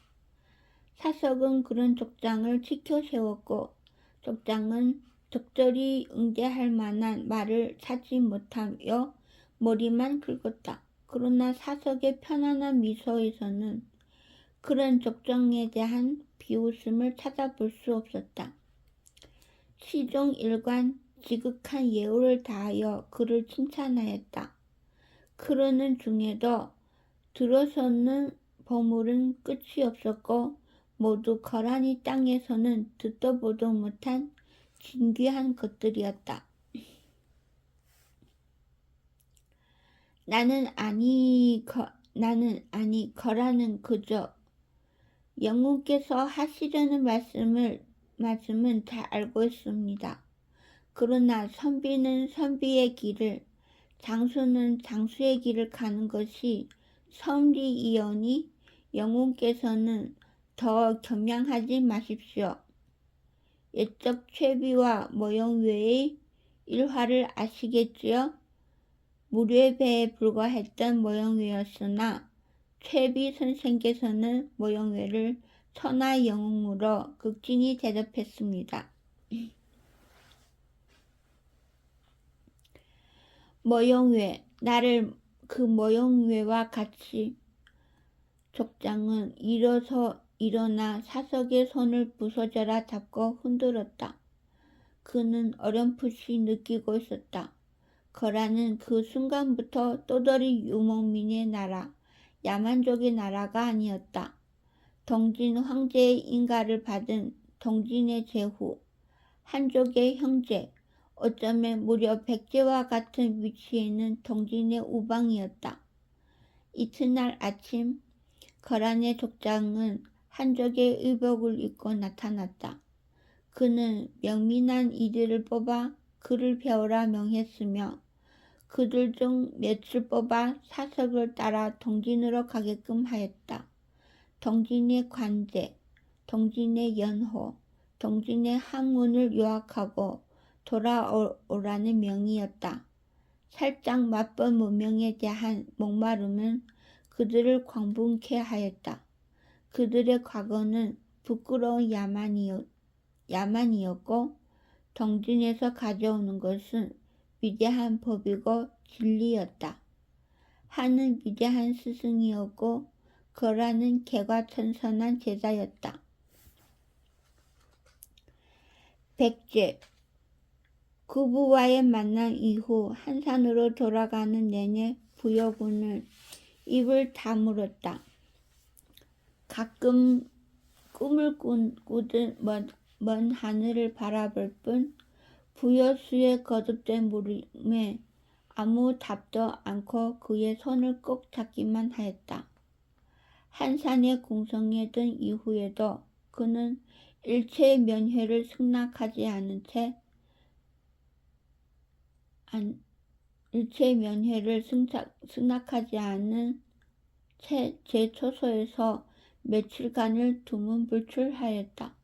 A: 사석은 그런 족장을 치켜 세웠고 족장은 적절히 응대할 만한 말을 찾지 못하여 머리만 긁었다. 그러나 사석의 편안한 미소에서는 그런 적정에 대한 비웃음을 찾아볼 수 없었다. 시종 일관 지극한 예우를 다하여 그를 칭찬하였다. 그러는 중에도 들어서는 보물은 끝이 없었고 모두 거란이 땅에서는 듣도 보도 못한 진귀한 것들이었다. 나는 아니 거란은 그저 영웅께서 하시려는 말씀은 다 알고 있습니다. 그러나 선비는 선비의 길을, 장수는 장수의 길을 가는 것이 선리이오니 영웅께서는 더 겸양하지 마십시오. 옛적 최비와 모형 외의 일화를 아시겠지요? 무례배에 불과했던 모형외였으나 최비 선생께서는 모형외를 천하 영웅으로 극진히 대접했습니다. 모형외, 나를 그 모형외와 같이 족장은 일어나 사석의 손을 부서져라 잡고 흔들었다. 그는 어렴풋이 느끼고 있었다. 거란은 그 순간부터 또다리 유목민의 나라, 야만족의 나라가 아니었다. 동진 황제의 인가를 받은 동진의 제후, 한족의 형제, 어쩌면 무려 백제와 같은 위치에 있는 동진의 우방이었다. 이튿날 아침 거란의 족장은 한족의 의복을 입고 나타났다. 그는 명민한 이들을 뽑아 그를 배우라 명했으며 그들 중 몇을 뽑아 사석을 따라 동진으로 가게끔 하였다. 동진의 관제, 동진의 연호, 동진의 학문을 유학하고 돌아오라는 명이었다. 살짝 맞벌 문명에 대한 목마름은 그들을 광분케 하였다. 그들의 과거는 부끄러운 야만이었고 동진에서 가져오는 것은 위대한 법이고 진리였다. 하는 위대한 스승이었고 거란은 개과천선한 제자였다. 백제 구부와의 만남 이후 한산으로 돌아가는 내내 부여군은 입을 다물었다. 가끔 꿈을 꾸듯 먼 하늘을 바라볼 뿐 부여수의 거듭된 물음에 아무 답도 않고 그의 손을 꼭 잡기만 하였다. 한산의 궁성에 든 이후에도 그는 일체의 면회를 승낙하지 않은 채 제 초소에서 며칠간을 두문불출하였다.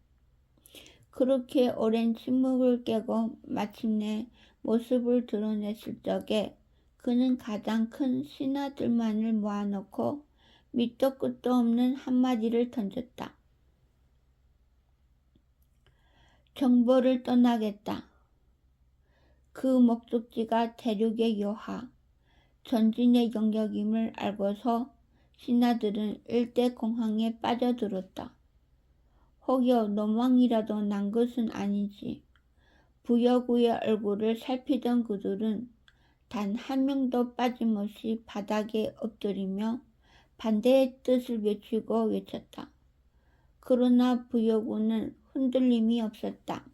A: 그렇게 오랜 침묵을 깨고 마침내 모습을 드러냈을 적에 그는 가장 큰 신하들만을 모아놓고 밑도 끝도 없는 한마디를 던졌다. 정보를 떠나겠다. 그 목적지가 대륙의 요하, 전진의 영역임을 알고서 신하들은 일대 공황에 빠져들었다. 혹여 노망이라도 난 것은 아니지. 부여구의 얼굴을 살피던 그들은 단 한 명도 빠짐없이 바닥에 엎드리며 반대의 뜻을 외쳤다. 그러나 부여구는 흔들림이 없었다.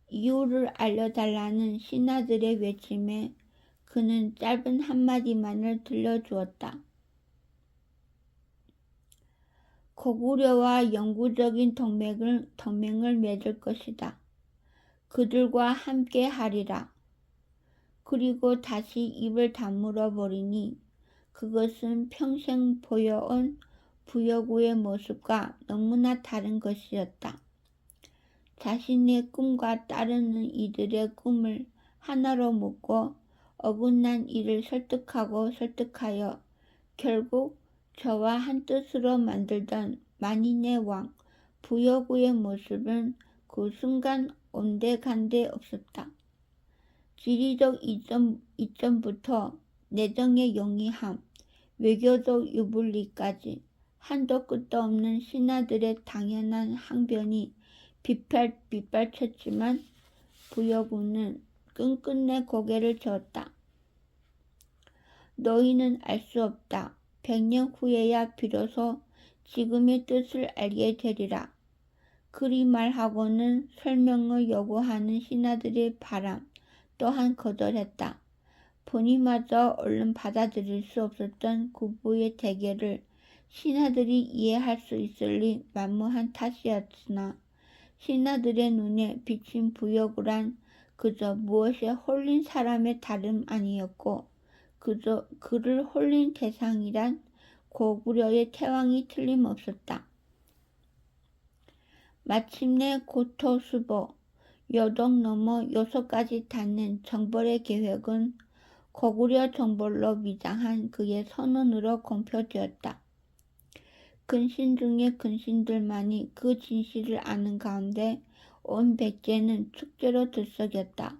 A: 이유를 알려달라는 신하들의 외침에 그는 짧은 한마디만을 들려주었다. 고구려와 영구적인 동맹을 맺을 것이다. 그들과 함께 하리라. 그리고 다시 입을 다물어 버리니 그것은 평생 보여온 부여구의 모습과 너무나 다른 것이었다. 자신의 꿈과 따르는 이들의 꿈을 하나로 묶고 어긋난 이를 설득하여 결국 저와 한뜻으로 만들던 만인의 왕 부여구의 모습은 그 순간 온데간데 없었다. 지리적 이점부터 내정의 용이함, 외교적 유불리까지 한도 끝도 없는 신하들의 당연한 항변이 빗발쳤지만 부여군은 끈끈내 고개를 저었다. 너희는 알 수 없다. 100년 후에야 비로소 지금의 뜻을 알게 되리라. 그리 말하고는 설명을 요구하는 신하들의 바람 또한 거절했다. 본인마저 얼른 받아들일 수 없었던 구부의 대결을 신하들이 이해할 수 있을리 만무한 탓이었으나 신하들의 눈에 비친 부여구란 그저 무엇에 홀린 사람의 다름 아니었고 그저 그를 홀린 대상이란 고구려의 태왕이 틀림없었다. 마침내 고토수보, 요동 넘어 요소까지 닿는 정벌의 계획은 고구려 정벌로 위장한 그의 선언으로 공표되었다. 근신 중의 근신들만이 그 진실을 아는 가운데 온 백제는 축제로 들썩였다.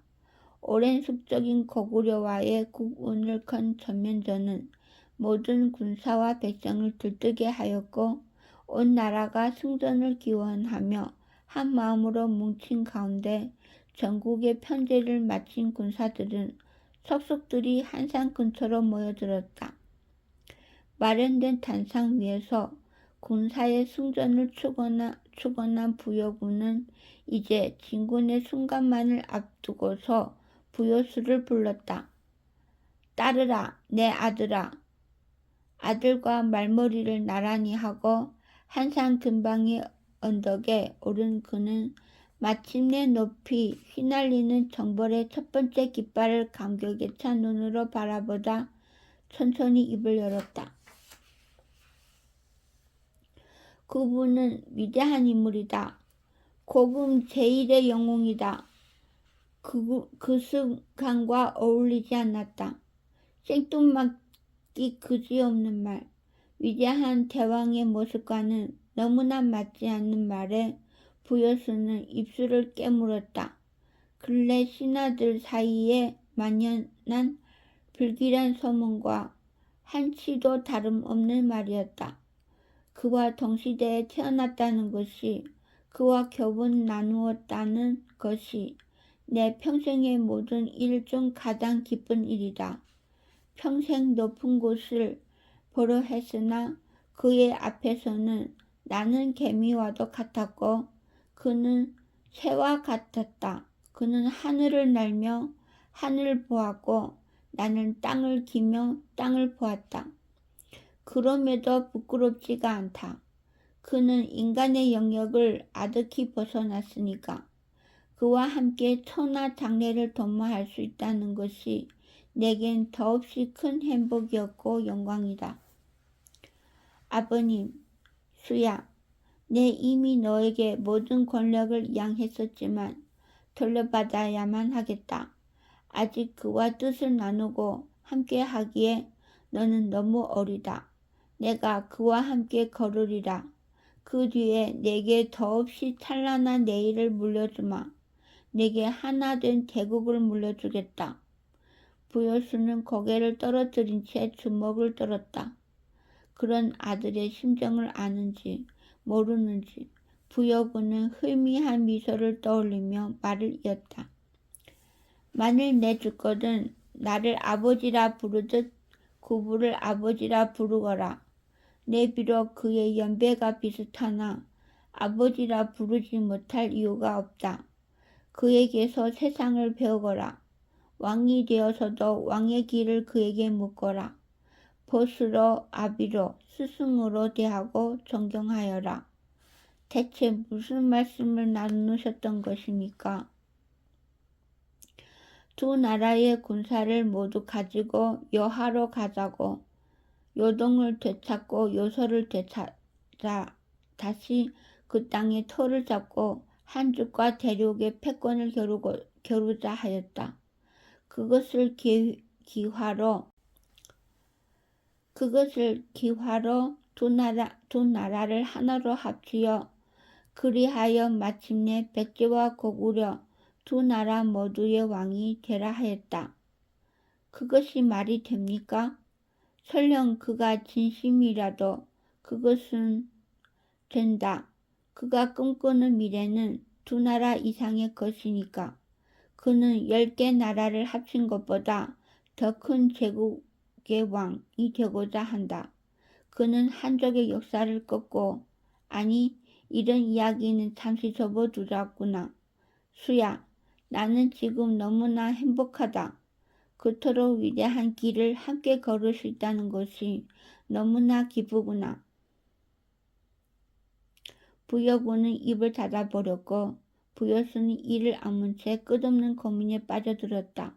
A: 오랜 숙적인 고구려와의 국운을 건 전면전은 모든 군사와 백성을 들뜨게 하였고 온 나라가 승전을 기원하며 한 마음으로 뭉친 가운데 전국의 편제를 마친 군사들은 속속들이 한산 근처로 모여들었다. 마련된 단상 위에서 군사의 승전을 추건한 부여군은 이제 진군의 순간만을 앞두고서 부여수를 불렀다. 따르라 내 아들아. 아들과 말머리를 나란히 하고 한산 근방의 언덕에 오른 그는 마침내 높이 휘날리는 정벌의 첫 번째 깃발을 감격에 찬 눈으로 바라보다 천천히 입을 열었다. 그분은 위대한 인물이다. 고금 제1의 영웅이다. 그 순간과 어울리지 않았다. 생뚱맞기 그지없는 말. 위대한 대왕의 모습과는 너무나 맞지 않는 말에 부여수는 입술을 깨물었다. 근래 신하들 사이에 만연한 불길한 소문과 한치도 다름없는 말이었다. 그와 동시대에 태어났다는 것이, 그와 교분 나누었다는 것이 내 평생의 모든 일 중 가장 기쁜 일이다. 평생 높은 곳을 보려 했으나 그의 앞에서는 나는 개미와도 같았고 그는 새와 같았다. 그는 하늘을 날며 하늘을 보았고 나는 땅을 기며 땅을 보았다. 그럼에도 부끄럽지가 않다. 그는 인간의 영역을 아득히 벗어났으니까. 그와 함께 천하 장래를 도모할 수 있다는 것이 내겐 더없이 큰 행복이었고 영광이다. 아버님, 수야, 내 이미 너에게 모든 권력을 양했었지만 돌려받아야만 하겠다. 아직 그와 뜻을 나누고 함께 하기에 너는 너무 어리다. 내가 그와 함께 걸으리라. 그 뒤에 내게 더없이 찬란한 내일을 물려주마. 내게 하나 된 대국을 물려주겠다. 부여수는 고개를 떨어뜨린 채 주먹을 떨었다. 그런 아들의 심정을 아는지 모르는지 부여군은 흐미한 미소를 떠올리며 말을 이었다. 만일 내 죽거든 나를 아버지라 부르듯 구부를 아버지라 부르거라. 내 비록 그의 연배가 비슷하나 아버지라 부르지 못할 이유가 없다. 그에게서 세상을 배우거라. 왕이 되어서도 왕의 길을 그에게 묻거라. 보스로 아비로 스승으로 대하고 존경하여라. 대체 무슨 말씀을 나누셨던 것입니까? 두 나라의 군사를 모두 가지고 여하로 가자고 요동을 되찾고 요소를 되찾아 다시 그 땅의 터를 잡고 한죽과 대륙의 패권을 겨루자 하였다. 그것을 기화로 두 나라를 하나로 합치어 그리하여 마침내 백제와 고구려 두 나라 모두의 왕이 되라 하였다. 그것이 말이 됩니까? 설령 그가 진심이라도 그것은 된다. 그가 꿈꾸는 미래는 두 나라 이상의 것이니까. 그는 10개 나라를 합친 것보다 더 큰 제국의 왕이 되고자 한다. 그는 한족의 역사를 꺾고, 아니, 이런 이야기는 잠시 접어두자꾸나. 수야, 나는 지금 너무나 행복하다. 그토록 위대한 길을 함께 걸을 수 있다는 것이 너무나 기쁘구나. 부여군은 입을 닫아버렸고 부여수는 이를 아문 채 끝없는 고민에 빠져들었다.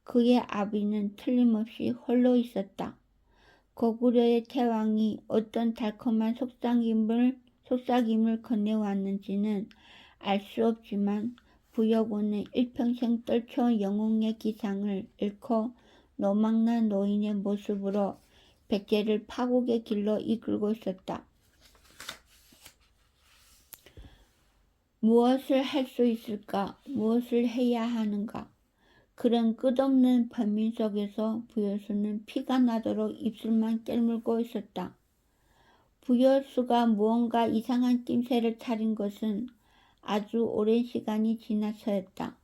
A: 그의 아비는 틀림없이 홀로 있었다. 고구려의 태왕이 어떤 달콤한 속삭임을 건네왔는지는 알 수 없지만 부여군은 일평생 떨쳐온 영웅의 기상을 잃고 노망난 노인의 모습으로 백제를 파국의 길로 이끌고 있었다. 무엇을 할 수 있을까? 무엇을 해야 하는가? 그런 끝없는 번민 속에서 부여수는 피가 나도록 입술만 깨물고 있었다. 부여수가 무언가 이상한 낌새를 차린 것은 아주 오랜 시간이 지나서였다.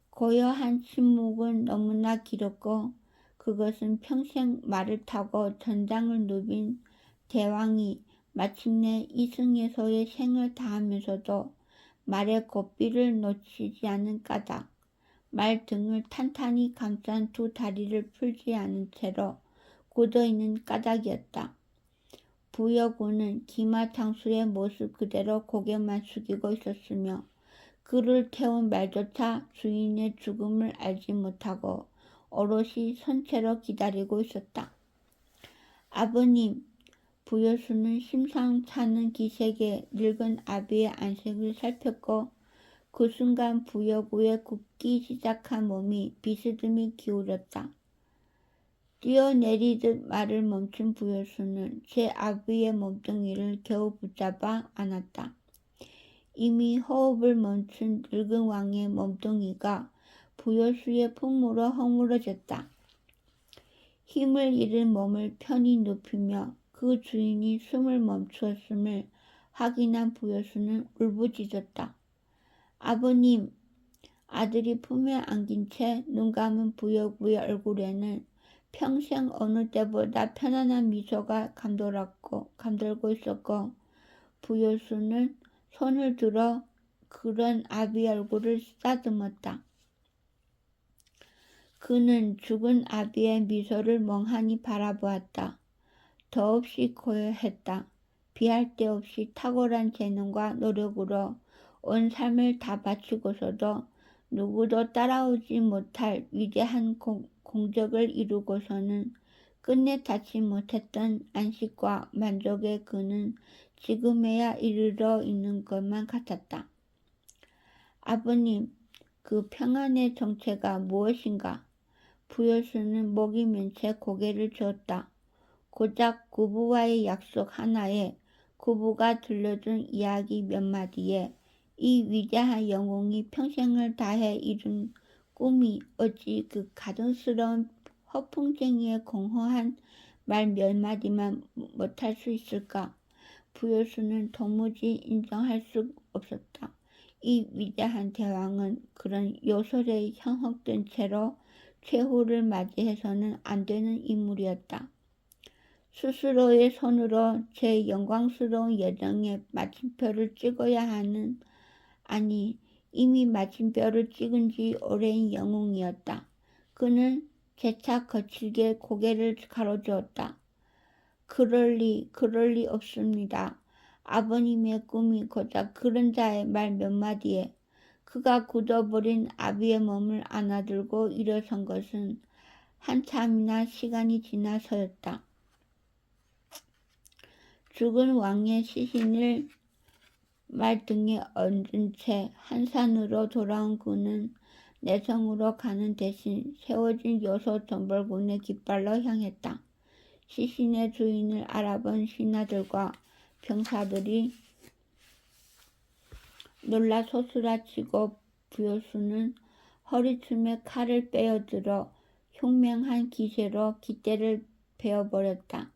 A: 고요한 침묵은 너무나 길었고 그것은 평생 말을 타고 전장을 누빈 대왕이 마침내 이승에서의 생을 다하면서도 말의 고삐를 놓치지 않은 까닭, 말 등을 탄탄히 감싼 두 다리를 풀지 않은 채로 굳어있는 까닭이었다. 부여군은 기마장수의 모습 그대로 고개만 숙이고 있었으며 그를 태운 말조차 주인의 죽음을 알지 못하고 오롯이 선체로 기다리고 있었다. 아버님, 부여수는 심상찮은 기색의 늙은 아비의 안색을 살폈고 그 순간 부여구의 굳기 시작한 몸이 비스듬히 기울었다. 뛰어내리듯 말을 멈춘 부여수는 제 아비의 몸뚱이를 겨우 붙잡아 안았다. 이미 호흡을 멈춘 늙은 왕의 몸뚱이가 부여수의 품으로 허물어졌다. 힘을 잃은 몸을 편히 눕히며 그 주인이 숨을 멈추었음을 확인한 부여수는 울부짖었다. 아버님! 아들이 품에 안긴 채 눈 감은 부여구의 얼굴에는 평생 어느 때보다 편안한 미소가 감돌고 있었고 부여수는 손을 들어 그런 아비의 얼굴을 쓰다듬었다. 그는 죽은 아비의 미소를 멍하니 바라보았다. 더없이 고요했다. 비할 데 없이 탁월한 재능과 노력으로 온 삶을 다 바치고서도 누구도 따라오지 못할 위대한 공적을 이루고서는 끝내 닿지 못했던 안식과 만족에 그는 지금에야 이르러 있는 것만 같았다. 아버님, 그 평안의 정체가 무엇인가? 부여수는 목이 맨 채 고개를 저었다. 고작 구부와의 약속 하나에 구부가 들려준 이야기 몇 마디에 이 위대한 영웅이 평생을 다해 이룬 꿈이 어찌 그 가증스러운 허풍쟁이의 공허한 말 몇 마디만 못할 수 있을까? 부여수는 도무지 인정할 수 없었다. 이 위대한 대왕은 그런 요설에 현혹된 채로 최후를 맞이해서는 안 되는 인물이었다. 스스로의 손으로 제 영광스러운 여정의 마침표를 찍어야 하는, 아니 이미 마침표를 찍은 지 오랜 영웅이었다. 그는 재차 거칠게 고개를 가로주었다. 그럴 리 없습니다. 아버님의 꿈이 고작 그런 자의 말 몇 마디에 그가 굳어버린 아비의 몸을 안아들고 일어선 것은 한참이나 시간이 지나서였다. 죽은 왕의 시신을 말등에 얹은 채 한산으로 돌아온 그는 내성으로 가는 대신 세워진 요소 정벌군의 깃발로 향했다. 시신의 주인을 알아본 신하들과 병사들이 놀라 소스라치고 부여수는 허리춤에 칼을 빼어들어 흉맹한 기세로 깃대를 베어버렸다.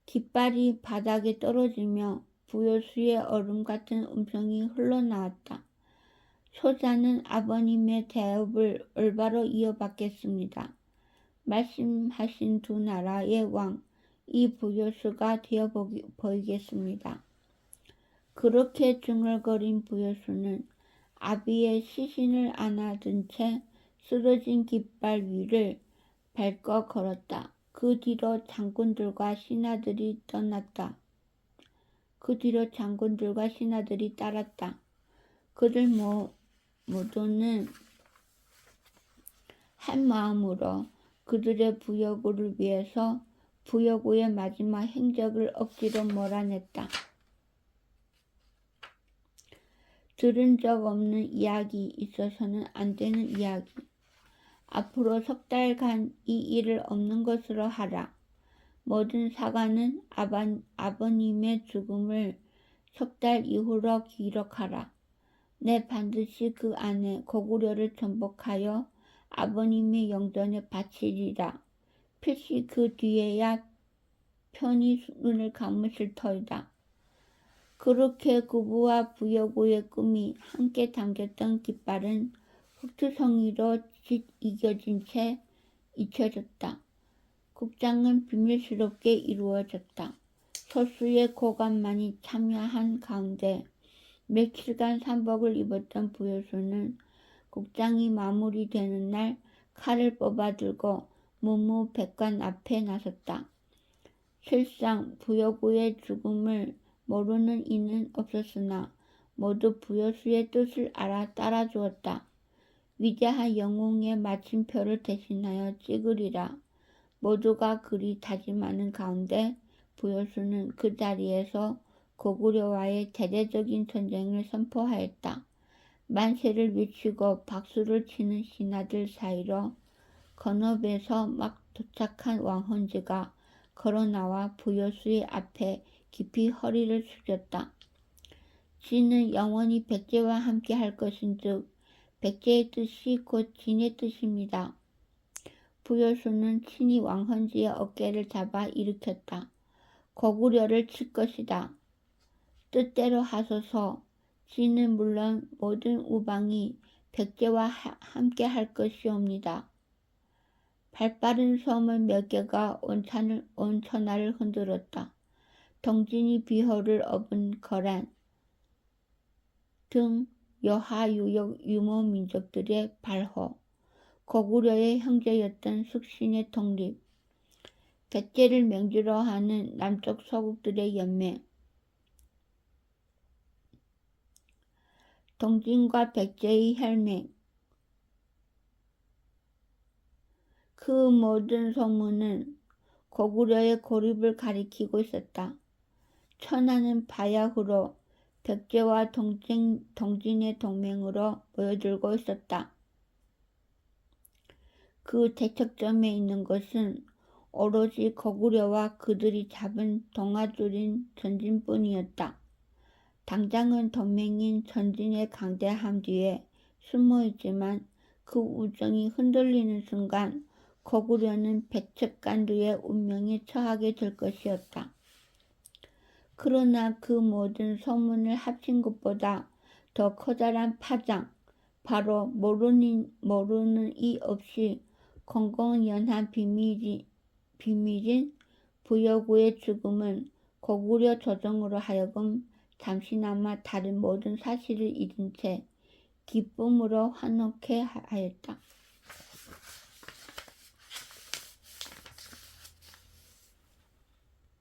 A: 깃발이 바닥에 떨어지며 부여수의 얼음 같은 음성이 흘러나왔다. 소자는 아버님의 대업을 올바로 이어받겠습니다. 말씀하신 두 나라의 왕, 이 부여수가 되어 보이겠습니다. 그렇게 중얼거린 부여수는 아비의 시신을 안아든 채 쓰러진 깃발 위를 밟고 걸었다. 그 뒤로 장군들과 신하들이 따랐다. 그들 모두는 한 마음으로 그들의 부여구를 위해서 부여구의 마지막 행적을 억지로 몰아냈다. 들은 적 없는 이야기, 있어서는 안 되는 이야기. 앞으로 석 달간 이 일을 없는 것으로 하라. 모든 사관은 아버님의 죽음을 석 달 이후로 기록하라. 내 반드시 그 안에 고구려를 전복하여 아버님의 영전에 바치리라. 필시 그 뒤에야 편히 눈을 감으실 터이다. 그렇게 구부와 부여구의 꿈이 함께 담겼던 깃발은 흑투성이로 이겨진 채 잊혀졌다. 국장은 비밀스럽게 이루어졌다. 소수의 고관만이 참여한 가운데 며칠간 상복을 입었던 부여수는 국장이 마무리되는 날 칼을 뽑아들고 문무백관 앞에 나섰다. 실상 부여구의 죽음을 모르는 이는 없었으나 모두 부여수의 뜻을 알아 따라주었다. 위대한 영웅의 마침표를 대신하여 찍으리라. 모두가 그리 다짐하는 가운데 부여수는 그 자리에서 고구려와의 대대적인 전쟁을 선포하였다. 만세를 외치고 박수를 치는 신하들 사이로 건업에서 막 도착한 왕헌지가 걸어나와 부여수의 앞에 깊이 허리를 숙였다. 진은 영원히 백제와 함께 할 것인즉 백제의 뜻이 곧 진의 뜻입니다. 부여수는 친히 왕헌지의 어깨를 잡아 일으켰다. 고구려를 칠 것이다. 뜻대로 하소서. 진은 물론 모든 우방이 백제와 함께 할 것이옵니다. 발빠른 소문 몇 개가 온 천하를 흔들었다. 동진이 비호를 업은 거란 등 여하 유목 민족들의 발호, 고구려의 형제였던 숙신의 독립, 백제를 맹주로 하는 남쪽 서국들의 연맹, 동진과 백제의 혈맹, 그 모든 소문은 고구려의 고립을 가리키고 있었다. 천하는 바야흐로 백제와 동진의 동맹으로 모여들고 있었다. 그 대척점에 있는 것은 오로지 고구려와 그들이 잡은 동아줄인 전진뿐이었다. 당장은 동맹인 전진의 강대함 뒤에 숨어있지만 그 우정이 흔들리는 순간 고구려는 백척간두의 운명에 처하게 될 것이었다. 그러나 그 모든 소문을 합친 것보다 더 커다란 파장, 바로 모르는 이 없이 공공연한 비밀인 부여구의 죽음은 고구려 조정으로 하여금 잠시나마 다른 모든 사실을 잊은 채 기쁨으로 환호케 하였다.